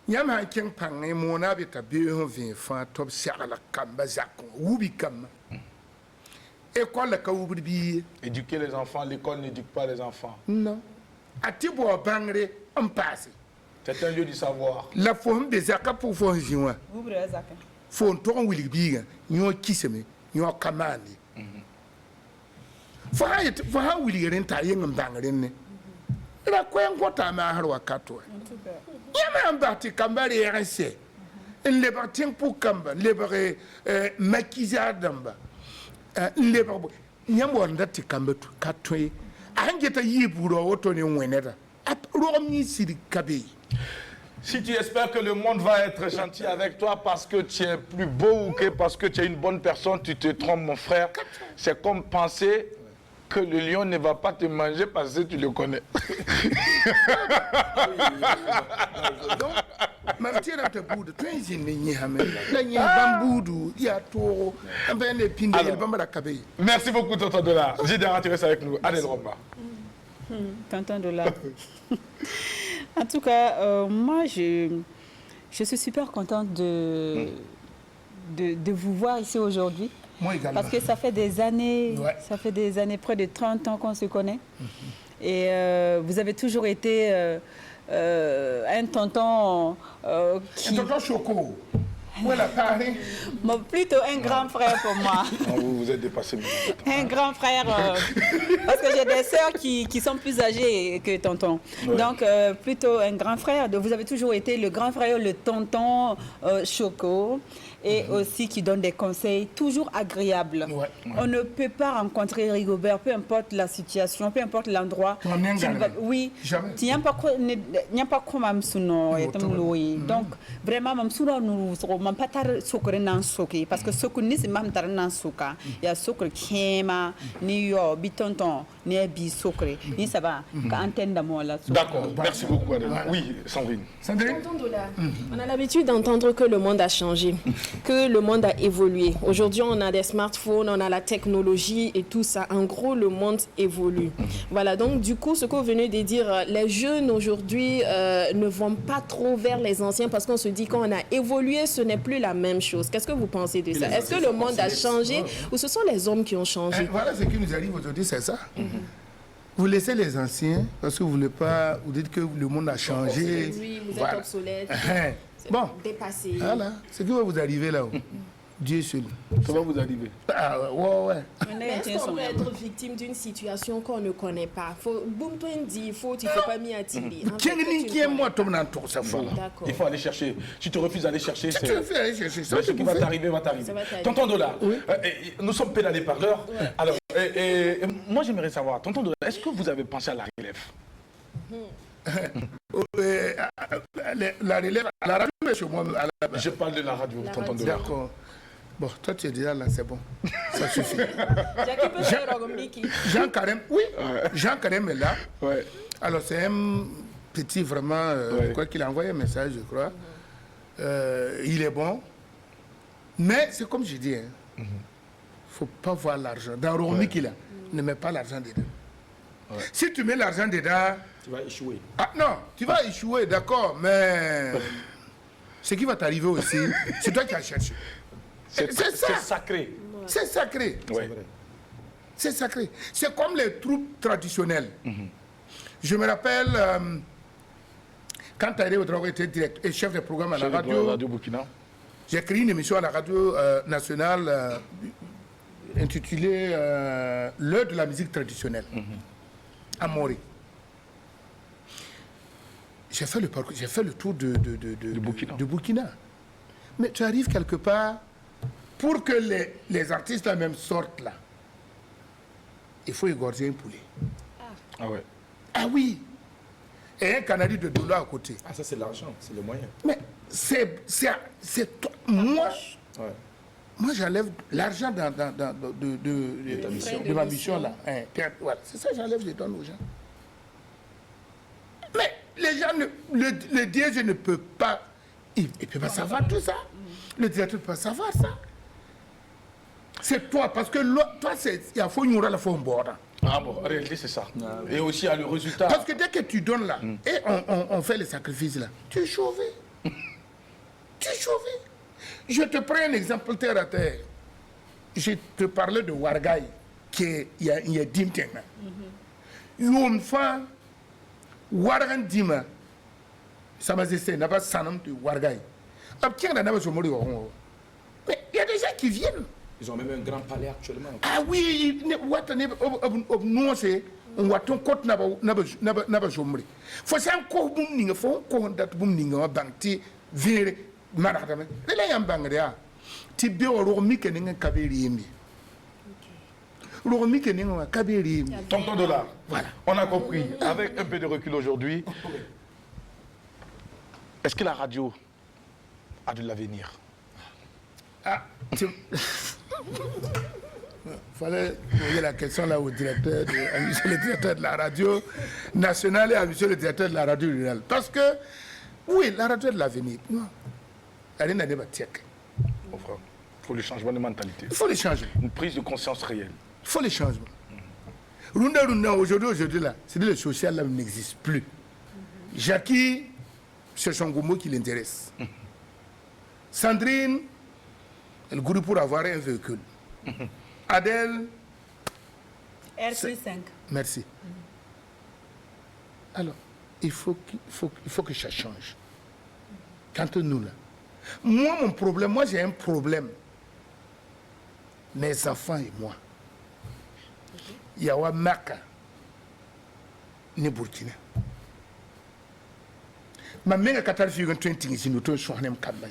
Yama ken pange mona beta be ho vin fa top shagala kamba zakon wubi kam. École ka wubi bi. Éduquer les enfants, l'école n'éduque pas les enfants. Non. Atibo bangre en passe. C'est un lieu du savoir. La forme des zaka pour fo jinwa. Wubre zaka. Fo to on wili bi nyo kiseme nyo kamani. Fo ha wili renta yen bangre ne. Ila kwen kota ma harwa katwa. Yama mbati kambari yaranse. Nleba tempo kamba, nleba makiza damba. Nleba nyambo ndati kamba tu katwe. Angeta yiburo oto ni weneta. Romi siri kabe. Si tu espères que le monde va être gentil avec toi parce que tu es plus beau ou que parce que tu es une bonne personne, tu te trompes, mon frère. C'est comme penser que le lion ne va pas te manger parce que tu le connais. Donc, ma tira te boude, tu es une bamboudu, il y a tout, un peu de pinde, il va me caber. Merci beaucoup, Tonton Dollar. Zidara, tu restes avec nous. Allez, Roma. Tonton Dollar. En tout cas, moi, je suis super contente de vous voir ici aujourd'hui. Moi également. Parce que ça fait des années, Ouais. ça fait des années, près de 30 ans qu'on se connaît. Et vous avez toujours été un tonton qui... Un tonton Choco. Voilà, Paris. Bon, plutôt un grand frère pour moi. Non, vous êtes dépassé. Un grand frère, parce que j'ai des sœurs qui sont plus âgées que tonton. Ouais. Donc, plutôt un grand frère. Donc, vous avez toujours été le grand frère, le tonton Choco, et aussi qui donne des conseils toujours agréables. Ouais. On ne peut pas rencontrer Rigobert, peu importe la situation, peu importe l'endroit. Tu en viens Tu ne vas- garder. Oui. Jamais. Tu n'as pas quoi mamsuno et tamloui. Donc, vraiment, mamsuno nous serons pas tar sokore nan soki parce que sokone ni mam tar nan soka. Il y a sokore kema, ni yo bitonton, ni bi sokore. Ni ça va. Ka antenne d'amour là. D'accord, merci beaucoup, Adèle. Oui, Sandrine. Sandrine? On a l'habitude d'entendre que le monde a changé, que le monde a évolué. Aujourd'hui, on a des smartphones, on a la technologie et tout ça. En gros, le monde évolue. Voilà, donc du coup, ce que vous venez de dire, les jeunes aujourd'hui ne vont pas trop vers les anciens parce qu'on se dit qu'on a évolué, ce n'est plus la même chose. Qu'est-ce que vous pensez de ça? Est-ce que le monde a changé ou ce sont les hommes qui ont changé? Voilà ce qui nous arrive aujourd'hui, c'est ça. Vous laissez les anciens parce que vous voulez pas, vous dites que le monde a changé. Oui, vous êtes Voilà. obsolète, Bon, dépassé. voilà, ce qui va vous arriver là-haut. Dieu seul. Ça va vous arriver. Ah ouais. Mais est-ce qu'on peut être victime d'une situation qu'on ne connaît pas? Faut, boum, toi, il faut pas m'y attirer. En fait, Tiens, que tu qui ne est moi, connais Tom Nantor, ça faut. Voilà. D'accord. Il faut aller chercher. Si tu refuses d'aller chercher, Tu c'est... veux faire aller chercher ça? Mais ce qui va t'arriver, va Ça t'arriver. va t'arriver. Tonton Dollar, nous sommes pédalés par l'heure. Alors, moi j'aimerais savoir, Tonton Dollar, est-ce que vous avez pensé à la relève? La relève, la radio est chez moi. Je parle de la radio, Tonton Dollar. D'accord. Bon, toi tu es déjà là, c'est bon. Ça suffit. Jackie peut faire Rogomiki. Jean Carême, oui. Jean Carême est là. Ouais. Alors c'est un petit vraiment, quoi qu'il a envoyé un message, je crois. Il est bon. Mais c'est comme je dis, il ne faut pas voir l'argent. Dans Romi qu'il a, ne mets pas l'argent dedans. Si tu mets l'argent dedans, Tu vas échouer. ah non, tu vas échouer, d'accord, mais ce qui va t'arriver aussi, c'est toi qui as cherché. C'est ça. C'est sacré. C'est sacré. Ouais. C'est sacré. C'est comme les troupes traditionnelles. Je me rappelle, quand Taïré Ouedraogo était directeur et chef de programme à la radio, Radio Burkina. j'ai créé une émission à la radio nationale intitulée L'heure de la musique traditionnelle, à Mori. J'ai fait le parcours, j'ai fait le tour de Burkina. Mais tu arrives quelque part, pour que les artistes là même sortent là, il faut égorger un poulet. Ah ouais. Ah oui. Et un canari de dollars à côté. Ah, ça, c'est l'argent, c'est le moyen. Mais c'est moi, Ouais. moi j'enlève l'argent de ma mission là. Hein, voilà, c'est ça, j'enlève, je donne aux gens. Mais les gens, le DG ne peut pas, il ne peut pas savoir tout ça. Le directeur ne peut pas savoir ça. C'est toi, parce que toi, il y a faut la fois bord. Ah bon, en réalité, c'est ça. Et aussi, il y a le résultat. Parce que dès que tu donnes là, et on fait les sacrifices là, tu es sauvé. Tu es sauvé. Je te prends un exemple terre à terre. Je te parlais de Wargaï, qui il y a 10 ans. Une fois, Wargan Dima, ça m'a dit, n'a pas sanam de Wargaï. Mais il y a des gens qui viennent. Ils ont même un grand palais actuellement. Ah oui, nous c'est on voit ton côté n'a jomri. Faut ça encore boum ninga faut ko dat boum ninga banti vire maradame. Ele yam bangria. Ti be oro mi keninga kabiri yemi. Oro mi keninga kabiri yemi. Tonton Dollar, voilà. On a compris. Avec un peu de recul aujourd'hui, est-ce que la radio a de l'avenir? Ah, fallait poser la question là au directeur, à monsieur le directeur de la radio nationale et à monsieur le directeur de la radio rurale. Parce que, oui, la radio est de l'avenir. Non. Elle n'est pas tchèque. Mon frère, il faut le changement de mentalité. Il faut les changer. Une prise de conscience réelle. Il faut les changements. Runda, aujourd'hui là, c'est le social là n'existe plus. Jackie, c'est son mot qui l'intéresse. Sandrine, elle groupe pour avoir un véhicule. Adèle, R5. merci. Alors, il faut que ça change. Quand nous là. Moi, mon problème, j'ai un problème. Mes enfants et moi. Il y a un Maka, ni Burkina. Ma mère a 20 ici, nous sommes sur un cabane.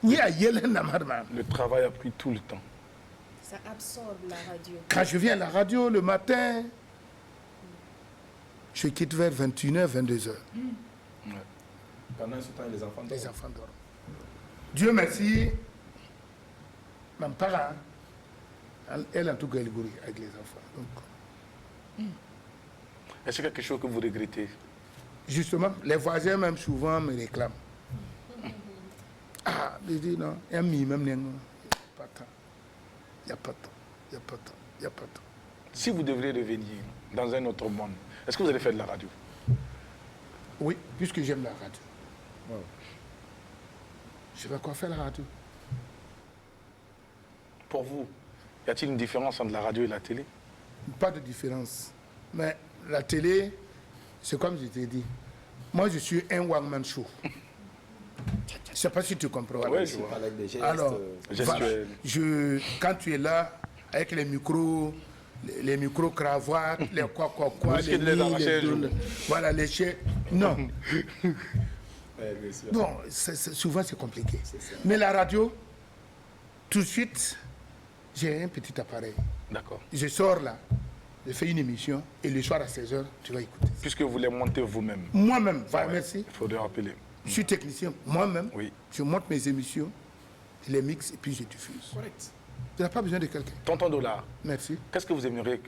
Le travail a pris tout le temps. Ça absorbe la radio. Quand je viens à la radio le matin, je quitte vers 21h, 22h. Ouais. Pendant ce temps, les enfants dorment. Les enfants dorment. Dieu merci, mon parent, elle en tout cas, elle gourit avec les enfants. Donc, Est-ce quelque chose que vous regrettez? justement, les voisins même souvent me réclament. Ah, je dis non, il n'y a pas de temps. Il n'y a pas de temps. Il n'y a pas de temps. Il n'y a pas de temps. Si vous devriez revenir dans un autre monde, est-ce que vous allez faire de la radio? Oui, puisque j'aime la radio. Wow. Je vais quoi faire la radio? Pour vous, y a-t-il une différence entre la radio et la télé? Pas de différence. Mais la télé, c'est comme je t'ai dit. Moi, je suis un one-man show. Je ne sais pas si tu comprends. Oui, je vois. Avec des gestes, Alors, gestuels. quand tu es là, avec les micros cravates, les quoi, Vous risquez de les arracher un jour. voilà, les chais. Non. ouais, bien sûr. Bon, souvent c'est compliqué. Mais la radio, tout de suite, j'ai un petit appareil. D'accord. Je sors là, je fais une émission et le soir à 16h, tu vas écouter. Puisque vous les montez vous-même. Moi-même, Ouais, merci. Il faudrait rappeler. Je suis technicien, moi-même. Oui. Je monte mes émissions, je les mixe et puis je diffuse. Correct. Tu n'as pas besoin de quelqu'un. Tonton Dollar, Merci. qu'est-ce que vous aimeriez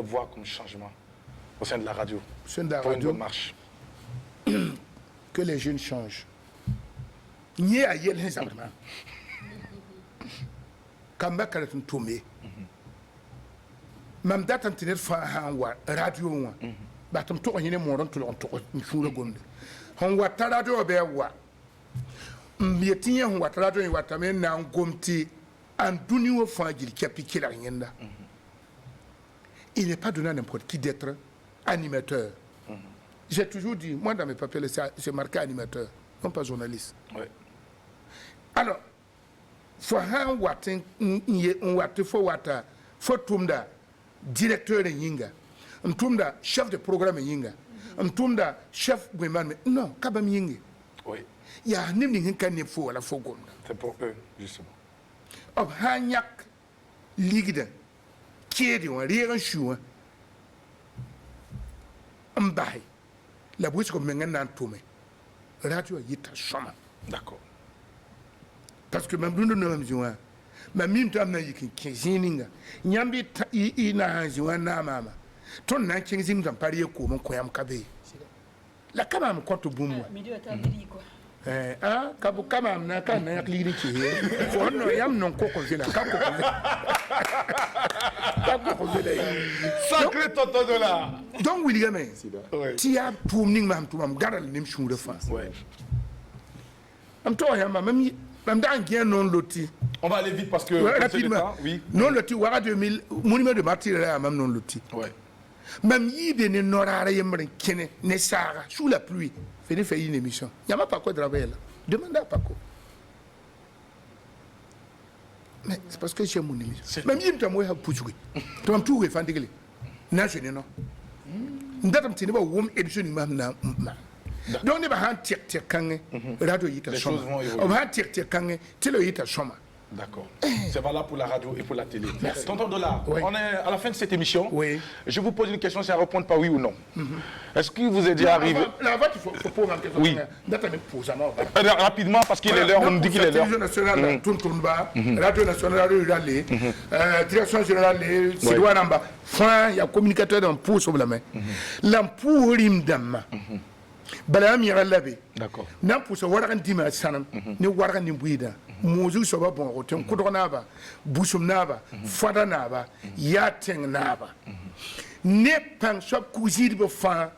voir comme changement au sein de la radio Sur la pour une radio, bonne marche? que les jeunes changent. N'y a rien simplement. Quand je suis tombé, même date internet radio, batam to nyine moron to on to fura gonde hon wata radio be wa mbietinya hon wata radio wata men na ngomti en duni wo fangil kapiki la nyenda. Il n'est pas donné à n'importe qui d'être animateur. J'ai toujours dit, moi dans mes papiers, c'est marqué animateur, non pas journaliste. Ouais. Alors, faut un watin, faut wata, faut tumda directeur de Yinga, tumda chef de programme Yinga, tumda chef de non, kabam Yinga. Oui. Il y a un nimni kan faut la faut gonda. C'est pour eux, justement. Ob hanyak ligda, kiedi on rien chou. Mbaye. La bouche comme mengan nan tourné. Radio yita chama. D'accord. parce que même nous nous sommes mais même toi na yikin kinzininga nyambi ina ziwa na mama ton na kinzin dan pariye ko mon koyam kabe la kama am konto bumwa kabu kama am na kan na yakli ni ki ko no yam non ko vela ka ko vela Sacré tonton de là. donc William Ouais. tia pour ning mam to mam garal nim shuru fa Ouais. am to ya mam dan gen non loti. On va aller vite parce que... Ouais, c'est le rapidement. temps, oui. Non loti wara 2000 monument de martyr là même non loti. Ouais. Même yibe ne norara yemren kene ne sara sous la pluie. Venez faire une émission. Il n'y a pas quoi de travailler là. Demandez à Paco. Mais c'est parce que j'ai mon émission. Même si je suis poussé. Tu vas me trouver fantigé. Non, je n'ai pas. Je ne sais pas où émission maintenant. Donc, on va tirer quand radio yita choses vont évoluer. on va tirer quand télé yita choma. D'accord. C'est valable pour la radio et pour la télé. Tonton Dollar, Oui. on est à la fin de cette émission. Oui. Je vous pose une question, c'est à répondre par oui ou non. Est-ce qu'il vous est déjà arrivé... Là, il faut poser une question. Oui. Rapidement, parce qu'il est l'heure, on nous dit qu'il est l'heure. Télévision nationale, tourne bas. Radio nationale, rurale, direction générale, c'est loin en bas. Fin, il y a un communicateur dans le pot sur la main. L'ampoule rim d'amma. Balam yara labe. D'accord. N'a pour se voir un dima sanam, ne voir un imbuida. Mozu soba bon, rotem kudronaba, busum naba, fada naba, yateng naba. Ne pan sop cousine be fan,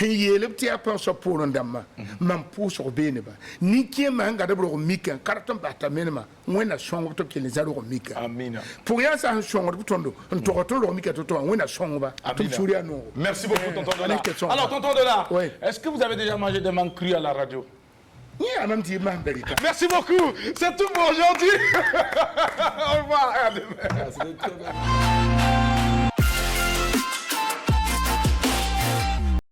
et le petit appan sop pour un dama, man pour sur beneba. Ni qui manga de bro mika, carton batamenema, when a song to kill les allo mika. Amina. Pour rien, ça un song de tondo, un toroto mika toto, when a song va, tout souria non. Merci beaucoup, tonton Dollar. question. Alors, tonton Dollar, Oui. est-ce que vous avez déjà mangé des manques crues à la radio? Ni à même dire, man, berita. Merci beaucoup. C'est tout pour aujourd'hui. Au revoir. À demain. Ah, c'était très bien.